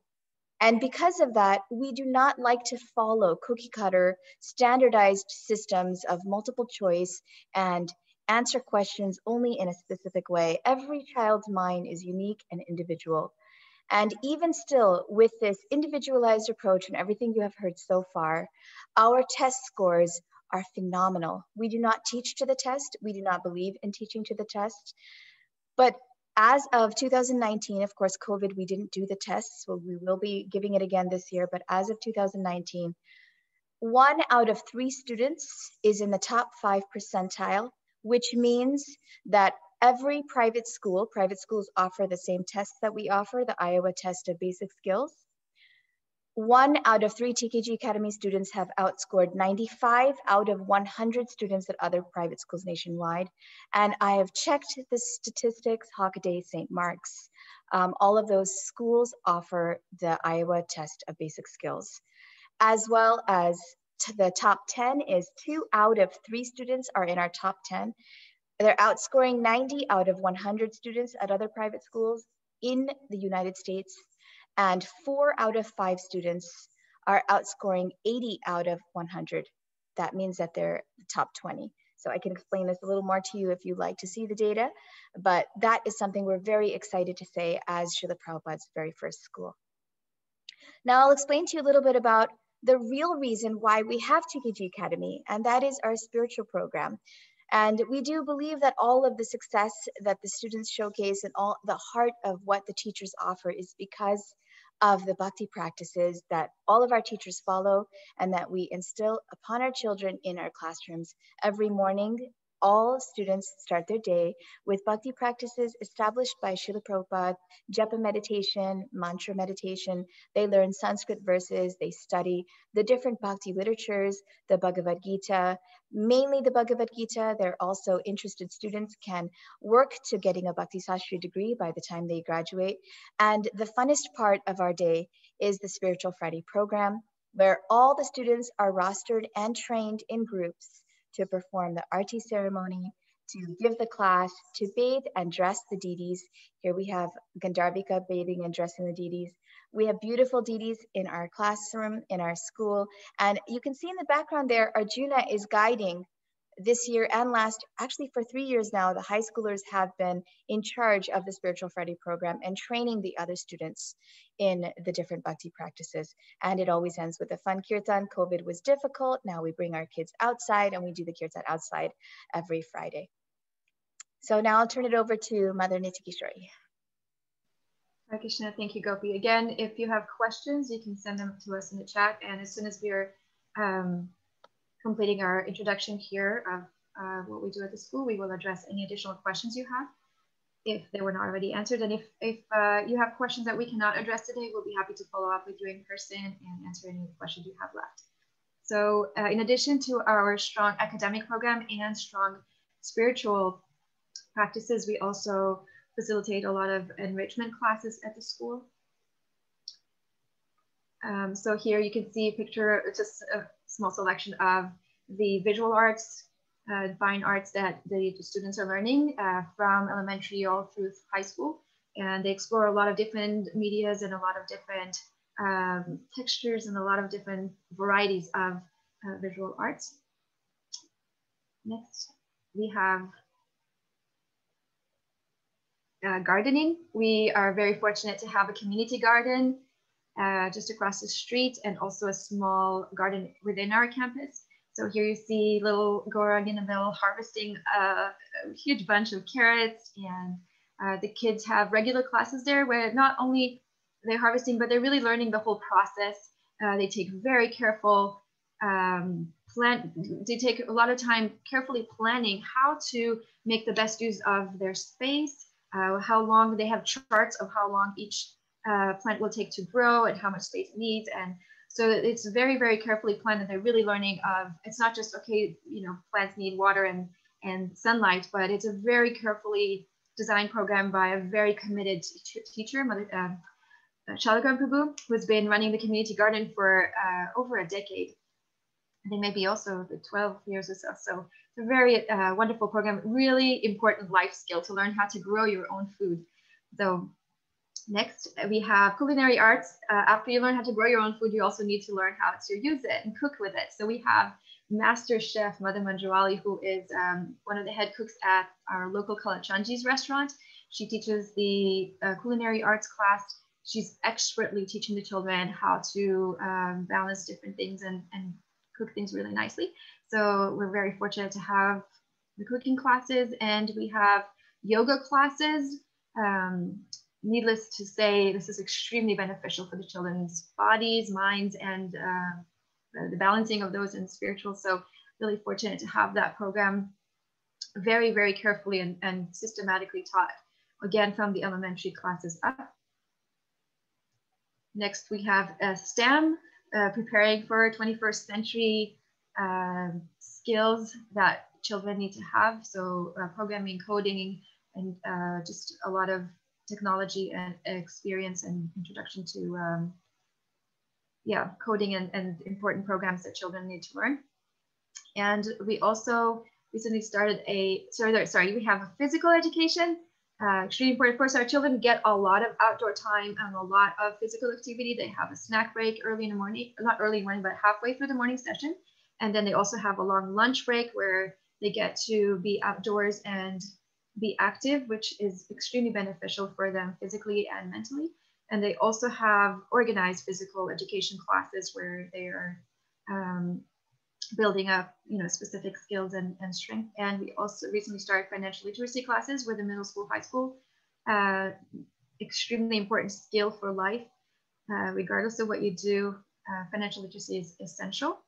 And because of that, we do not like to follow cookie cutter standardized systems of multiple choice and answer questions only in a specific way. Every child's mind is unique and individual. And even still, with this individualized approach and everything you have heard so far, our test scores are phenomenal. We do not teach to the test. We do not believe in teaching to the test. But as of 2019, of course, COVID, we didn't do the tests, so we will be giving it again this year. But as of 2019, 1 out of 3 students is in the top 5 percentile, which means that every private schools offer the same tests that we offer, the Iowa test of basic skills. 1 out of 3 TKG Academy students have outscored 95 out of 100 students at other private schools nationwide. And I have checked the statistics, Hockaday, St. Mark's. All of those schools offer the Iowa test of basic skills, as well as the top 10 is 2 out of 3 students are in our top 10. They're outscoring 90 out of 100 students at other private schools in the United States. And 4 out of 5 students are outscoring 80 out of 100. That means that they're the top 20. So I can explain this a little more to you if you'd like to see the data, but that is something we're very excited to say as Srila Prabhupada's very first school. Now I'll explain to you a little bit about the real reason why we have TKG Academy, and that is our spiritual program. And we do believe that all of the success that the students showcase and all the heart of what the teachers offer is because of the bhakti practices that all of our teachers follow and that we instill upon our children in our classrooms. Every morning, all students start their day with bhakti practices established by Srila Prabhupada, japa meditation, mantra meditation. They learn Sanskrit verses, they study the different bhakti literatures, the Bhagavad Gita, mainly the Bhagavad Gita. They're also interested students can work to getting a Bhakti Sastri degree by the time they graduate. And the funnest part of our day is the Spiritual Friday program, where all the students are rostered and trained in groups to perform the arti ceremony, to give the class, to bathe and dress the deities. Here we have Gandharvika bathing and dressing the deities. We have beautiful deities in our classroom, in our school. And you can see in the background there, Arjuna is guiding this year and last, actually for 3 years now, the high schoolers have been in charge of the Spiritual Friday program and training the other students in the different bhakti practices. And it always ends with a fun kirtan. COVID was difficult. Now we bring our kids outside and we do the kirtan outside every Friday. So now I'll turn it over to Mother Nityakishori. Hare Krishna, thank you, Gopi. Again, if you have questions, you can send them to us in the chat. And as soon as we're completing our introduction here of what we do at the school, we will address any additional questions you have if they were not already answered. And if you have questions that we cannot address today, we'll be happy to follow up with you in person and answer any questions you have left. So in addition to our strong academic program and strong spiritual practices, we also facilitate a lot of enrichment classes at the school. So here you can see a picture, just a small selection of the visual arts, fine arts that the students are learning from elementary all through high school. And they explore a lot of different medias and a lot of different textures and a lot of different varieties of visual arts. Next, we have gardening. We are very fortunate to have a community garden just across the street, and also a small garden within our campus. So here you see little Gaurang in the middle harvesting a huge bunch of carrots, and the kids have regular classes there where not only they're harvesting, but they're really learning the whole process. They take very careful they take a lot of time carefully planning how to make the best use of their space, how long they have charts of how long each plant will take to grow and how much space it needs. And so it's very, very carefully planned, and they're really learning of, it's not just, okay, you know, plants need water and sunlight, but it's a very carefully designed program by a very committed teacher, Shalagram Prabhu, who's been running the community garden for over a decade. I think maybe also the 12 years or so. So it's a very wonderful program, really important life skill to learn how to grow your own food. So next, we have culinary arts. After you learn how to grow your own food, you also need to learn how to use it and cook with it. So we have Master Chef Madhu Manjwali, who is one of the head cooks at our local Kalachanji's restaurant. She teaches the culinary arts class. She's expertly teaching the children how to balance different things and cook things really nicely. So we're very fortunate to have the cooking classes, and we have yoga classes. Needless to say, this is extremely beneficial for the children's bodies, minds, and the balancing of those and spiritual. So really fortunate to have that program very, very carefully and systematically taught, again, from the elementary classes up. Next, we have STEM, preparing for 21st century skills that children need to have. So programming, coding, and just a lot of technology and experience and introduction to coding and important programs that children need to learn. And we also recently started we have a physical education, extremely important. Of course, our children get a lot of outdoor time and a lot of physical activity. They have a snack break early in the morning, not early in the morning, but halfway through the morning session. And then they also have a long lunch break where They get to be outdoors and be active, which is extremely beneficial for them physically and mentally. And they also have organized physical education classes where they are building up, specific skills and strength. And we also recently started financial literacy classes with the middle school, high school, extremely important skill for life. Regardless of what you do, financial literacy is essential.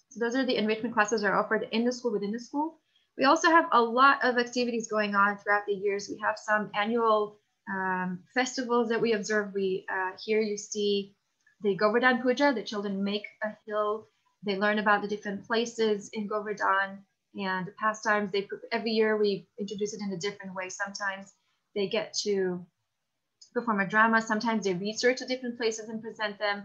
So those are the enrichment classes that are offered in the school, within the school. We also have a lot of activities going on throughout the years. We have some annual festivals that we observe. Here you see the Govardhan Puja. The children make a hill. They learn about the different places in Govardhan and the pastimes. Every year we introduce it in a different way. Sometimes they get to perform a drama. Sometimes they research the different places and present them.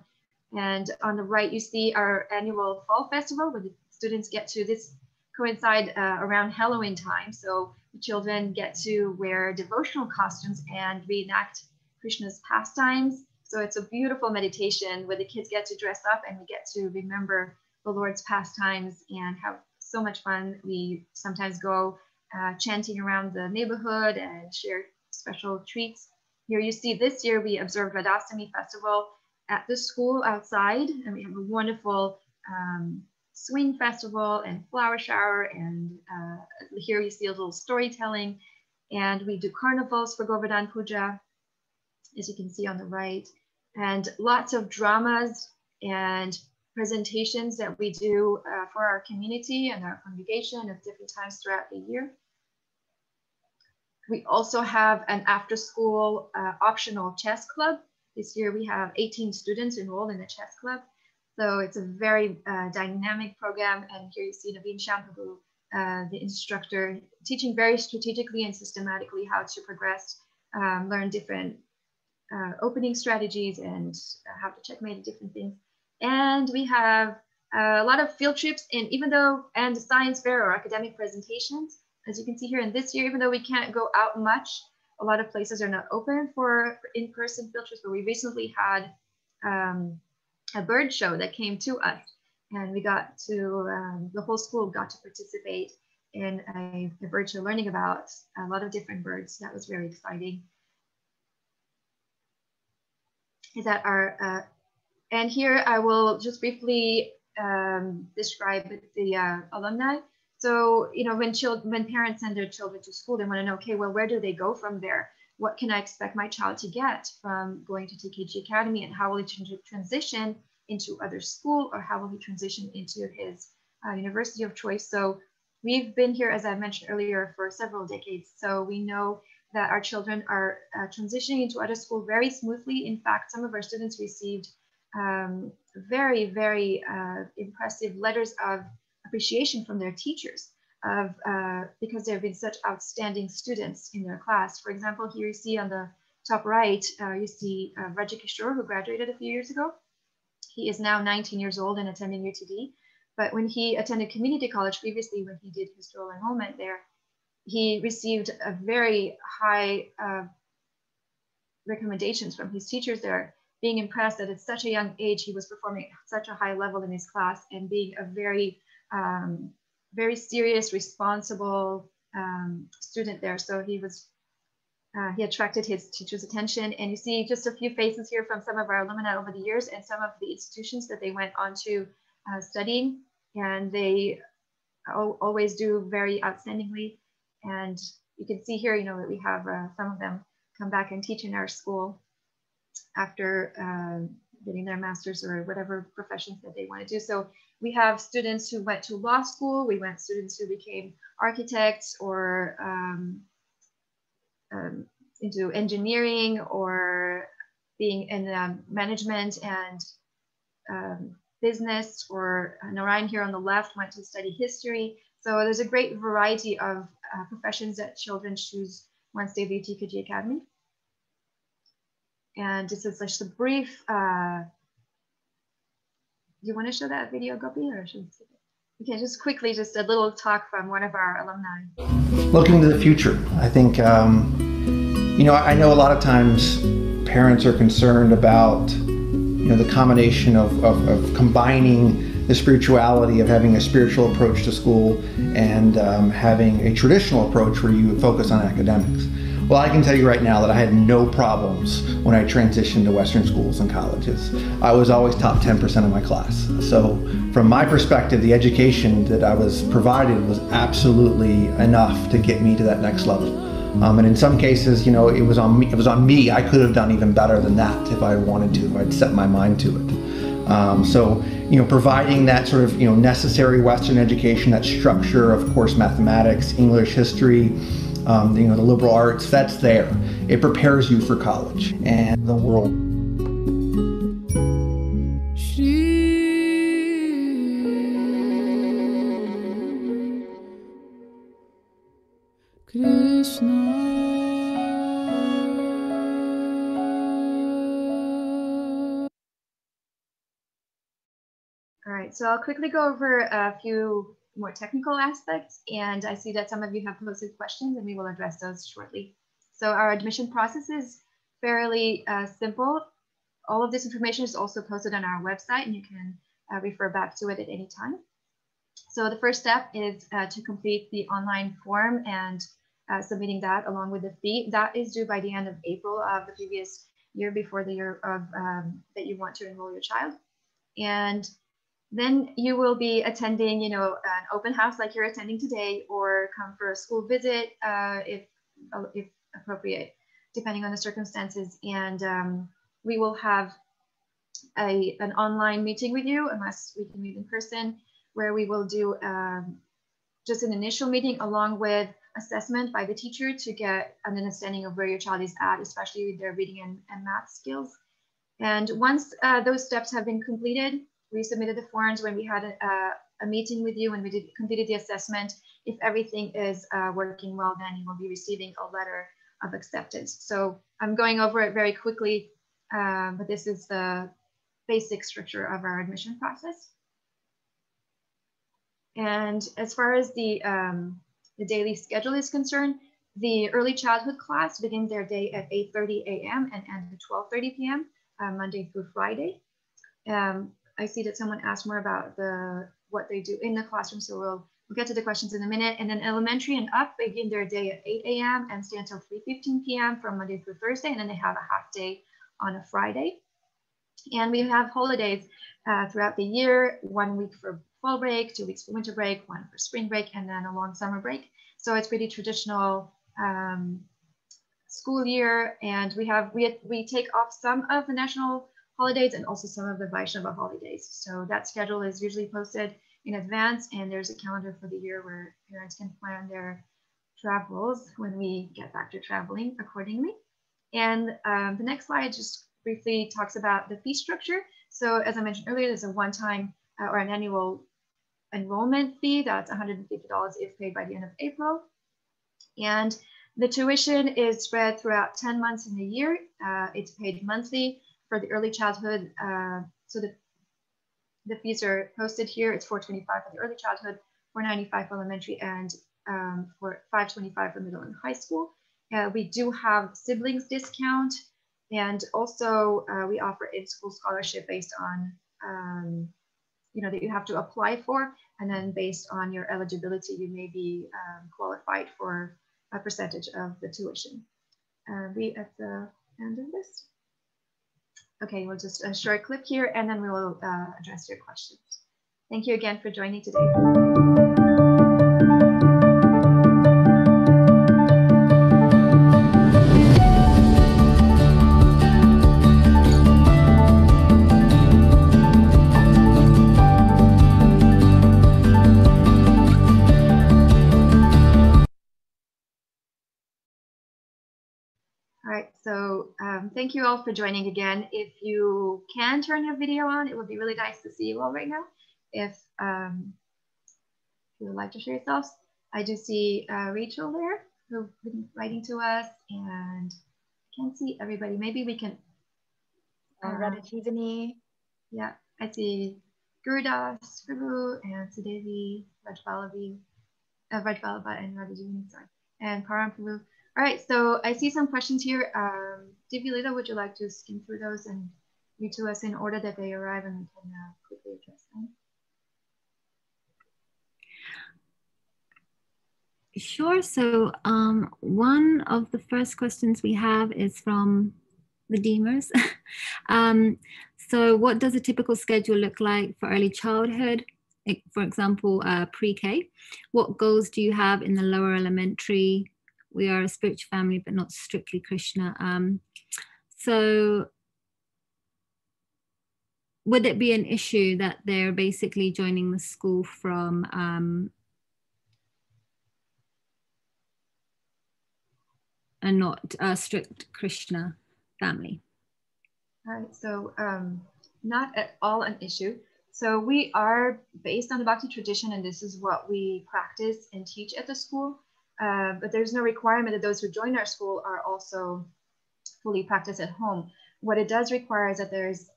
And on the right, you see our annual fall festival where the students get to, this coincide around Halloween time. So the children get to wear devotional costumes and reenact Krishna's pastimes. So it's a beautiful meditation where the kids get to dress up and we get to remember the Lord's pastimes and have so much fun. We sometimes go chanting around the neighborhood and share special treats. Here you see this year we observed Radhastami festival at the school outside, and we have a wonderful swing festival and flower shower, and here you see a little storytelling, and we do carnivals for Govardhan Puja, as you can see on the right, and lots of dramas and presentations that we do for our community and our congregation at different times throughout the year. We also have an after-school optional chess club. This year we have 18 students enrolled in the chess club. So it's a very dynamic program. And here you see Naveen Shampabu, the instructor, teaching very strategically and systematically how to progress, learn different opening strategies and how to checkmate different things. And we have a lot of field trips and science fair or academic presentations. As you can see here in this year, even though we can't go out much, a lot of places are not open for in-person field trips, but we recently had a bird show that came to us, and we got to, the whole school got to participate in a bird show, learning about a lot of different birds. That was very exciting. Is that our, and here I will just briefly describe the alumni. So, when parents send their children to school, they want to know, okay, well, where do they go from there? What can I expect my child to get from going to TKG Academy, and how will he transition into other school, or how will he transition into his university of choice? So we've been here, as I mentioned earlier, for several decades. So we know that our children are transitioning into other school very smoothly. In fact, some of our students received very, very impressive letters of appreciation from their teachers because they've been such outstanding students in their class. For example, here you see on the top right, you see Raja Kishore, who graduated a few years ago. He is now 19 years old and attending UTD. But when he attended community college previously, when he did his dual enrollment there, he received a very high recommendations from his teachers there, being impressed that at such a young age, he was performing at such a high level in his class and being a very very serious, responsible student there. So he attracted his teacher's attention. And you see just a few faces here from some of our alumni over the years and some of the institutions that they went on to studying. And they always do very outstandingly. And you can see here, that we have some of them come back and teach in our school after getting their master's or whatever professions that they want to do. So we have students who went to law school. We went students who became architects or into engineering or being in management and business, or Narayan here on the left went to study history. So there's a great variety of professions that children choose once they leave TKG Academy. And this is just a brief, do you want to show that video, Gopi, or should we skip it? Okay, just quickly, just a little talk from one of our alumni. Looking to the future, I think, I know a lot of times parents are concerned about, the combination of combining the spirituality of having a spiritual approach to school and having a traditional approach where you focus on academics. Well, I can tell you right now that I had no problems when I transitioned to Western schools and colleges. I was always top 10% of my class. So from my perspective, the education that I was provided was absolutely enough to get me to that next level. And in some cases, you know, it was on me. I could have done even better than that if I wanted to, if I'd set my mind to it. So, you know, providing that sort of, you know, necessary Western education, that structure, of course, mathematics, English, history, you know, the liberal arts, that's there. It prepares you for college and the world. All right, so I'll quickly go over a few more technical aspects, and I see that some of you have posted questions and we will address those shortly. So our admission process is fairly simple. All of this information is also posted on our website and you can refer back to it at any time. So the first step is to complete the online form and submitting that along with the fee. That is due by the end of April of the previous year before the year of that you want to enroll your child. And then you will be attending, you know, an open house like you're attending today, or come for a school visit if appropriate, depending on the circumstances. And we will have an online meeting with you, unless we can meet in person, where we will do just an initial meeting along with assessment by the teacher to get an understanding of where your child is at, especially with their reading and math skills. And once those steps have been completed, we submitted the forms when we had a meeting with you and we completed the assessment. If everything is working well, then you will be receiving a letter of acceptance. So I'm going over it very quickly, but this is the basic structure of our admission process. And as far as the daily schedule is concerned, the early childhood class begins their day at 8:30 a.m. and ends at 12:30 p.m. Monday through Friday. I see that someone asked more about what they do in the classroom, so we'll get to the questions in a minute. And then elementary and up begin their day at 8 a.m. and stay until 3:15 p.m. from Monday through Thursday, and then they have a half day on a Friday. And we have holidays throughout the year, 1 week for fall break, 2 weeks for winter break, 1 for spring break, and then a long summer break. So it's pretty traditional school year, and we take off some of the national holidays and also some of the Vaishnava holidays. So that schedule is usually posted in advance, and there's a calendar for the year where parents can plan their travels when we get back to traveling accordingly. And the next slide just briefly talks about the fee structure. So as I mentioned earlier, there's a one-time or an annual enrollment fee that's $150 if paid by the end of April. And the tuition is spread throughout 10 months in a year. It's paid monthly for the early childhood. So the fees are posted here. It's $425 for the early childhood, $495 for elementary, and for $525 for middle and high school. We do have siblings discount, and also we offer in-school scholarship based on you know, that you have to apply for, and then based on your eligibility, you may be qualified for a percentage of the tuition. We at the end of this. Okay, we'll just a short clip here, and then we will address your questions. Thank you again for joining today. All right, so thank you all for joining again. If you can turn your video on, it would be really nice to see you all right now. If you would like to share yourselves. I do see Rachel there, who's been writing to us, and I can't see everybody. Maybe we can. Radhajivani. Yeah, I see Gurudas, Prabhu, and Sudevi, Rajvallabha, and Radhajivani, sorry, and Param Prabhu. All right, so I see some questions here. Divyalita, would you like to skim through those and read to us in order that they arrive, and we can quickly address them? Sure. So one of the first questions we have is from the Deemers. So what does a typical schedule look like for early childhood? For example, pre-K. What goals do you have in the lower elementary? We are a spiritual family, but not strictly Krishna. So would it be an issue that they're basically joining the school from a not a strict Krishna family? All right, so not at all an issue. So we are based on the Bhakti tradition, and this is what we practice and teach at the school. But there's no requirement that those who join our school are also fully practice at home. What it does require is that there's,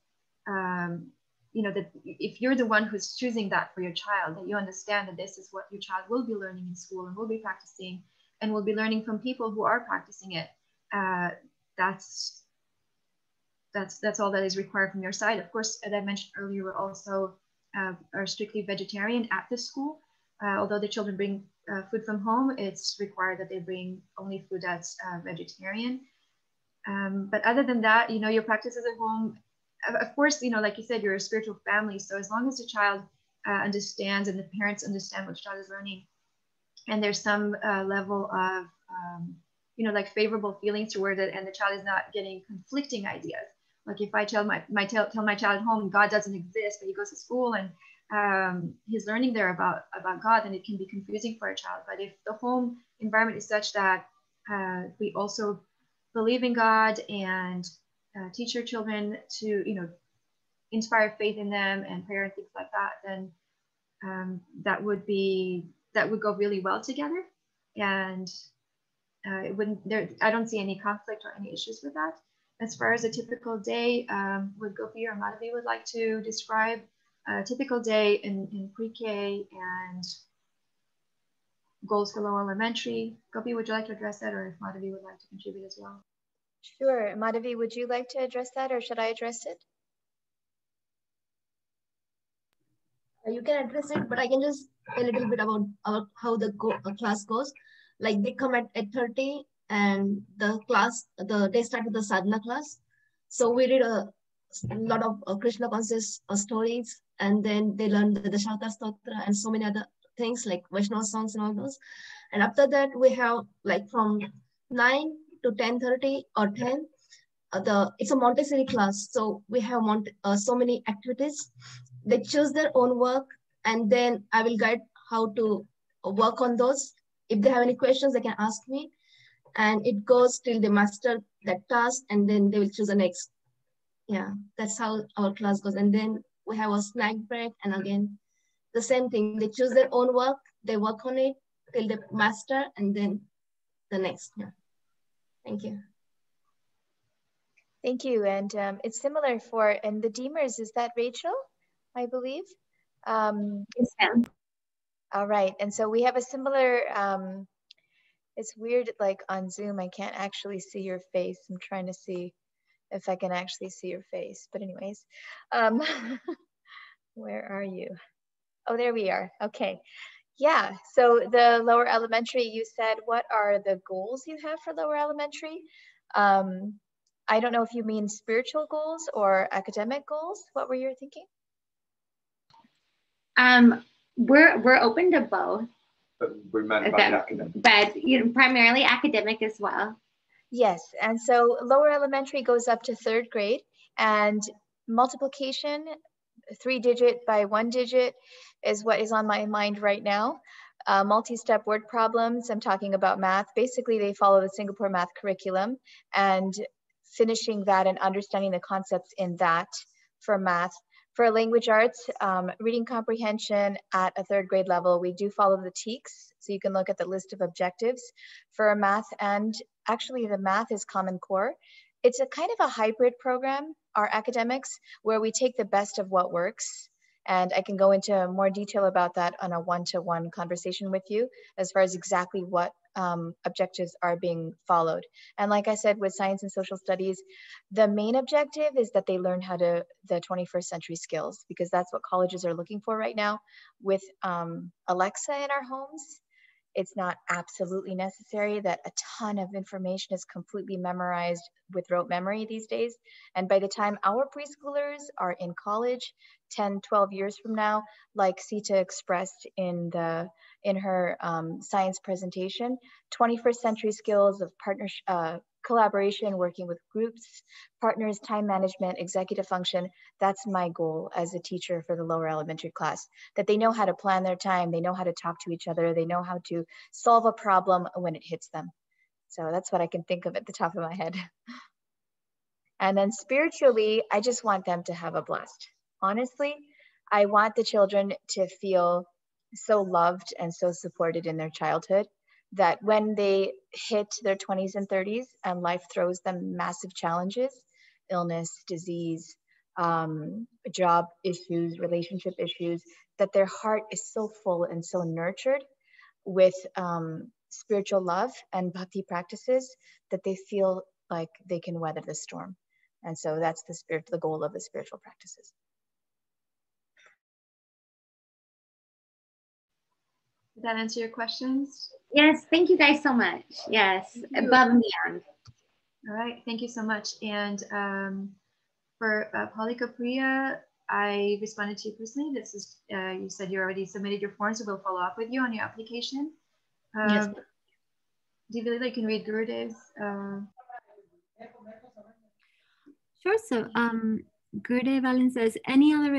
that if you're the one who's choosing that for your child, that you understand that this is what your child will be learning in school and will be practicing and will be learning from people who are practicing it. That's all that is required from your side. Of course, as I mentioned earlier, we're also are strictly vegetarian at the school. Although the children bring food from home, it's required that they bring only food that's vegetarian. But other than that, your practices at home, of course, like you said, you're a spiritual family. So as long as the child understands and the parents understand what the child is learning, and there's some level of, like favorable feelings toward it, and the child is not getting conflicting ideas. Like if I tell my child at home, God doesn't exist, but he goes to school and he's learning there about God, then it can be confusing for a child. But if the home environment is such that we also believe in God and teach your children to, inspire faith in them and prayer and things like that, then that would go really well together. And it wouldn't I don't see any conflict or any issues with that. As far as a typical day, would Gopi or Madhavi would like to describe a typical day in pre-K and goals for lower elementary? Gopi, would you like to address that, or if Madhavi would like to contribute as well? Sure. Madhavi, would you like to address that, or should I address it? You can address it, but I can just tell a little bit about how the class goes. Like they come at 8:30 and they start with the sadhana class. So we read a lot of Krishna conscious stories, and then they learn the Dashavatara Stotra and so many other things like Vaishnava songs and all those. And after that, we have like from 9 to 10:30 or 10, it's a Montessori class. So we have so many activities. They choose their own work, and then I will guide how to work on those. If they have any questions, they can ask me. And it goes till they master that task, and then they will choose the next. Yeah, that's how our class goes. And then we have a snack break, and again, the same thing. They choose their own work, they work on it till they master, and then the next. Yeah. Thank you. Thank you. And it's similar and the Deemers, is that Rachel, I believe? Yes, ma'am. All right. And so we have a similar, it's weird, like on Zoom, I can't actually see your face. I'm trying to see if I can actually see your face. But anyways, where are you? Oh, there we are. Okay. Yeah. So the lower elementary, you said, what are the goals you have for lower elementary? I don't know if you mean spiritual goals or academic goals. What were you thinking? We're open to both. But we meant by academic. But primarily academic as well. Yes, and so lower elementary goes up to 3rd grade, and multiplication, 3-digit by 1-digit, is what is on my mind right now. Multi-step word problems, I'm talking about math. Basically, they follow the Singapore math curriculum, and finishing that and understanding the concepts in that for math. For language arts, reading comprehension at a 3rd grade level, we do follow the TKGs, so you can look at the list of objectives for math, and actually the math is Common Core. It's a kind of a hybrid program, our academics, where we take the best of what works. And I can go into more detail about that on a one-to-one conversation with you as far as exactly what objectives are being followed. And like I said, with science and social studies, the main objective is that they learn how to the 21st century skills, because that's what colleges are looking for right now. With Alexa in our homes, it's not absolutely necessary that a ton of information is completely memorized with rote memory these days. And by the time our preschoolers are in college, 10, 12 years from now, like Sita expressed in her science presentation, 21st century skills of partnership, collaboration, working with groups, partners, time management, executive function. That's my goal as a teacher for the lower elementary class, that they know how to plan their time, they know how to talk to each other, they know how to solve a problem when it hits them. So that's what I can think of at the top of my head. And then spiritually, I just want them to have a blast. Honestly, I want the children to feel so loved and so supported in their childhood that when they hit their 20s and 30s and life throws them massive challenges, illness, disease, job issues, relationship issues, that their heart is so full and so nurtured with spiritual love and bhakti practices that they feel like they can weather the storm. And so that's the goal of the spiritual practices. Did that answer your questions? Yes, thank you guys so much. Yes, above and beyond. All right, thank you so much. And for Palika Priya, I responded to you personally. This is, you said you already submitted your form, so we'll follow up with you on your application. Yes. Do you believe that you can read Gurudev's? Sure. So Gurudev Alan says, any other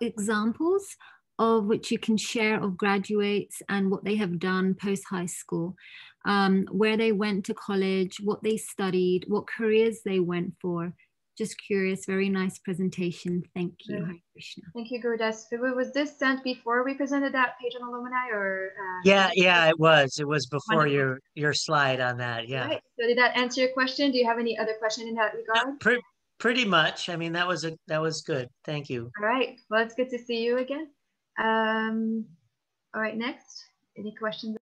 examples of which you can share of graduates and what they have done post high school, where they went to college, what they studied, what careers they went for? Just curious. Very nice presentation. Thank you. Right. Hare Krishna. Thank you, Gurudev. Was this sent before we presented that page on alumni, or? Yeah, it was. It was before Wonderful. your slide on that. Yeah. Right. So did that answer your question? Do you have any other question in that regard? No, pretty much. I mean, that was good. Thank you. All right. Well, it's good to see you again. All right. Next, any questions?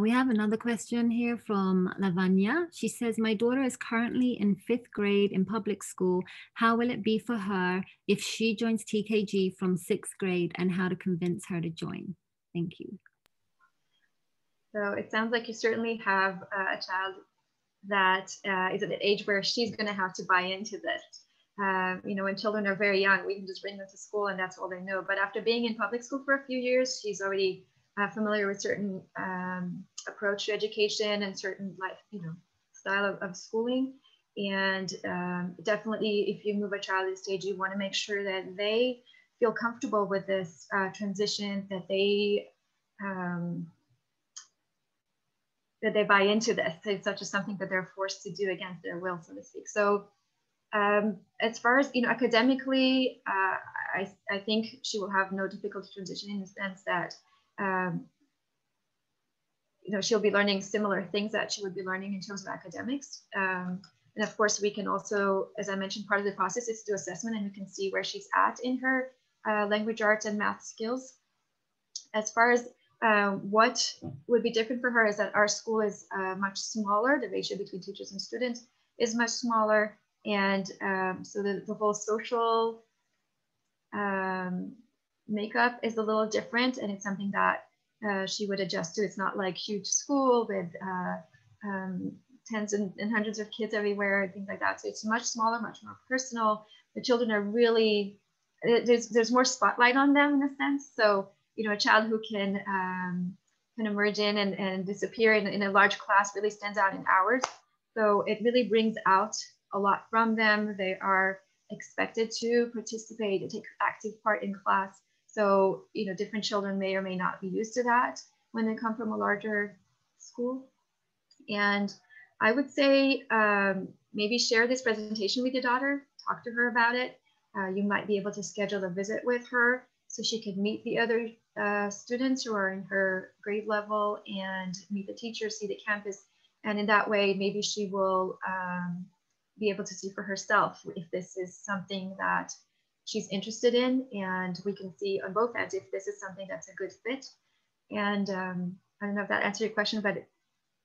We have another question here from Lavanya. She says, my daughter is currently in 5th grade in public school. How will it be for her if she joins TKG from 6th grade, and how to convince her to join? Thank you. So it sounds like you certainly have a child that is at an age where she's going to have to buy into this. You know, when children are very young, we can just bring them to school and that's all they know. But after being in public school for a few years, she's already familiar with certain approach to education and certain style of schooling. And definitely, if you move a child at this stage, you want to make sure that they feel comfortable with this transition, that they buy into this. It's not just something that they're forced to do against their will, so to speak. So as far as, academically, I think she will have no difficulty transitioning in the sense that, she'll be learning similar things that she would be learning in terms of academics. And of course, we can also, as I mentioned, part of the process is to do assessment, and we can see where she's at in her language arts and math skills. As far as what would be different for her is that our school is much smaller. The ratio between teachers and students is much smaller. And so the whole social makeup is a little different, and it's something that she would adjust to. It's not like huge school with tens and hundreds of kids everywhere and things like that. So it's much smaller, much more personal. The children are really, there's more spotlight on them in a sense. So, a child who can kind of merge in and disappear in a large class really stands out in hours. So it really brings out a lot from them. They are expected to participate and take active part in class. So, different children may or may not be used to that when they come from a larger school. And I would say maybe share this presentation with your daughter, talk to her about it. You might be able to schedule a visit with her so she could meet the other students who are in her grade level and meet the teachers, see the campus. And in that way, maybe she will be able to see for herself if this is something that she's interested in, and we can see on both ends if this is something that's a good fit. And I don't know if that answered your question, but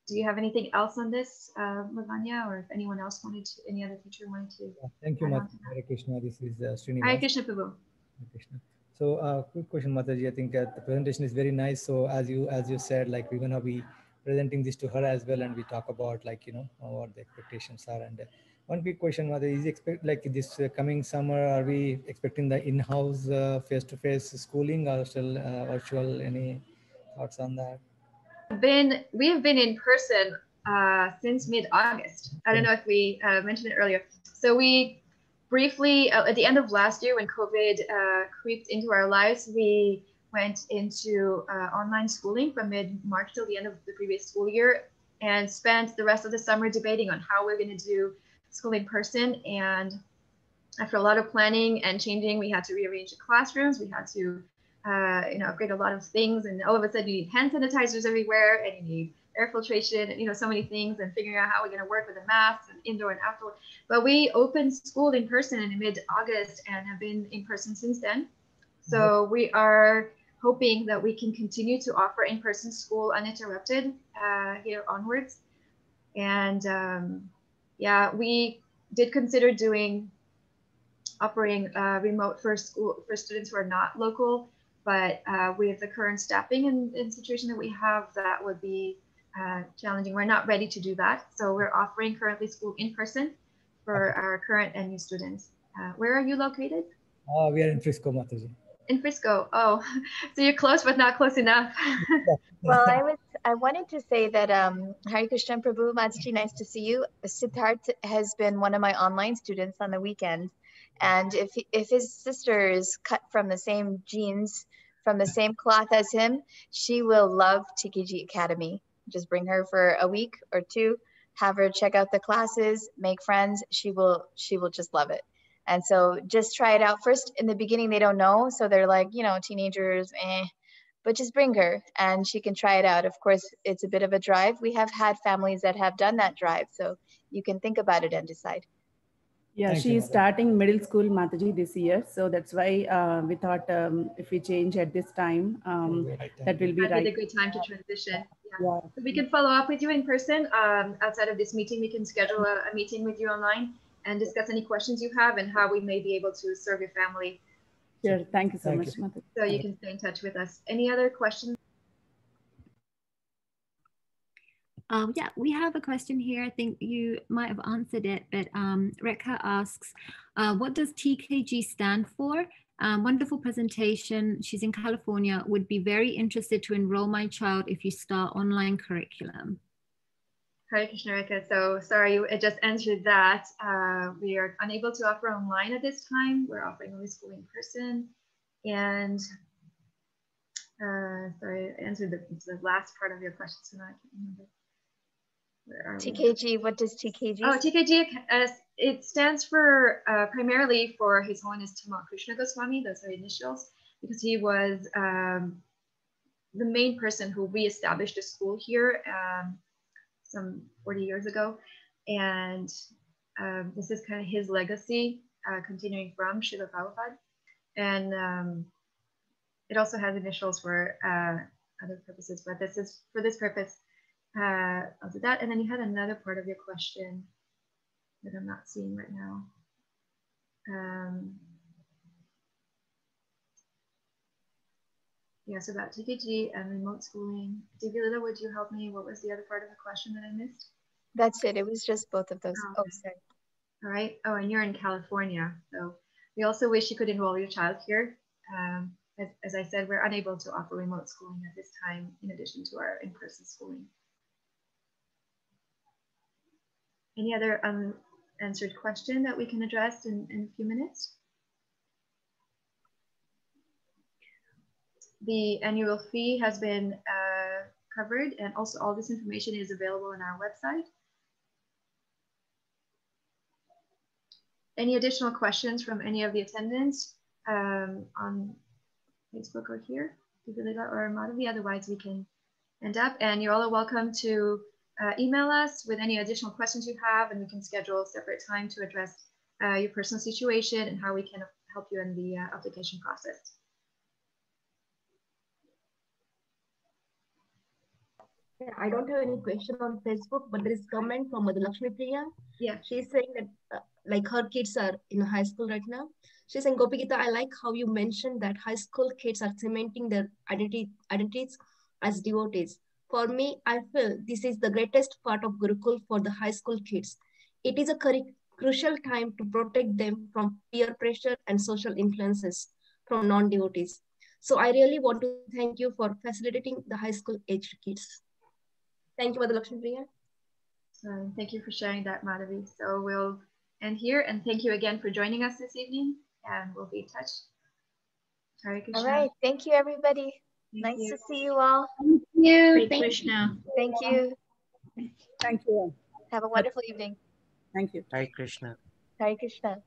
do you have anything else on this, Lavanya, or if anyone else wanted to, any other teacher wanted to? Yeah, thank you much, Hare Krishna. This is Srinivas. Hare Krishna, Prabhu. Hare Krishna. So quick question, Mataji. I think the presentation is very nice. So as you said, like we're gonna be presenting this to her as well, and we talk about like what the expectations are. And one quick question, Mataji, is expect like this coming summer, are we expecting the in-house face-to-face schooling or still virtual? Any thoughts on that? We have been in person since mid-August. I don't know if we mentioned it earlier. So we briefly, at the end of last year when COVID creeped into our lives, we went into online schooling from mid-March till the end of the previous school year and spent the rest of the summer debating on how we're going to do school in person. And after a lot of planning and changing, we had to rearrange the classrooms. We had to upgrade a lot of things, and all of a sudden you need hand sanitizers everywhere, and you need air filtration, and so many things, and figuring out how we're going to work with the masks and indoor and outdoor. But we opened school in person in mid-August and have been in person since then. So we are hoping that we can continue to offer in-person school uninterrupted here onwards. And yeah, we did consider offering remote for students who are not local, but with the current staffing and situation that we have, that would be challenging. We're not ready to do that. So we're offering currently school in person for our current and new students. Where are you located? We are in Frisco, Mataji. In Frisco. Oh, so you're close, but not close enough. Well, I wanted to say that Hare Krishna Prabhu, Mataji, nice to see you. Siddharth has been one of my online students on the weekend. And if his sister is cut from the same genes, from the same cloth as him, she will love TKG Academy. Just bring her for a week or two, have her check out the classes, make friends. She will just love it. And so just try it out. First, in the beginning, they don't know. So they're like, teenagers, but just bring her and she can try it out. Of course, it's a bit of a drive. We have had families that have done that drive. So you can think about it and decide. Yeah, she is starting middle school, Mataji, this year. So that's why we thought if we change at this time, that will be right. That'd be a good time to transition. Yeah. So we can follow up with you in person. Outside of this meeting, we can schedule a meeting with you online and discuss any questions you have and how we may be able to serve your family. Sure. Thank you so much, Mataji. So you can stay in touch with us. Any other questions? Yeah, we have a question here. I think you might have answered it, but Rekha asks, what does TKG stand for? Wonderful presentation. She's in California. Would be very interested to enroll my child if you start online curriculum. Hare Krishna, Rekha. So sorry, it just answered that. We are unable to offer online at this time. We're offering only school in person. And sorry, I answered the last part of your question, so now I can't remember. TKG, what does TKG? Oh, TKG, it stands for primarily for His Holiness Tamal Krishna Goswami. Those are initials, because he was the main person who reestablished a school here some 40 years ago. And this is kind of his legacy, continuing from Srila Prabhupada. And it also has initials for other purposes, but this is for this purpose. I'll do that. And then you had another part of your question that I'm not seeing right now. Yes, about TKG and remote schooling. Divya, would you help me? What was the other part of the question that I missed? That's it. It was just both of those. Oh, sorry. All right. Oh, and you're in California. So we also wish you could enroll your child here. As I said, we're unable to offer remote schooling at this time, in addition to our in-person schooling. Any other unanswered question that we can address in a few minutes? The annual fee has been covered, and also all this information is available on our website. Any additional questions from any of the attendants on Facebook or here, or Madhavi? Otherwise, we can end up. And you're all welcome to email us with any additional questions you have, and we can schedule a separate time to address your personal situation and how we can help you in the application process. Yeah, I don't have any question on Facebook, but there is a comment from Madhu Lakshmi Priya. Yeah. She's saying that like her kids are in high school right now. She's saying, Gopi Gita, I like how you mentioned that high school kids are cementing their identities as devotees. For me, I feel this is the greatest part of Gurukul for the high school kids. It is a crucial time to protect them from peer pressure and social influences from non-devotees. So I really want to thank you for facilitating the high school aged kids. Thank you, Mother Lakshmi Priya. Thank you for sharing that, Madhavi. So we'll end here, and thank you again for joining us this evening, and we'll be in touch. Hare Krishna. All right. Thank you, everybody. Nice to see you all. Thank you. Hare Thank Krishna. Thank you. Thank you. Have a wonderful evening. Thank you. Hare Krishna. Hare Krishna.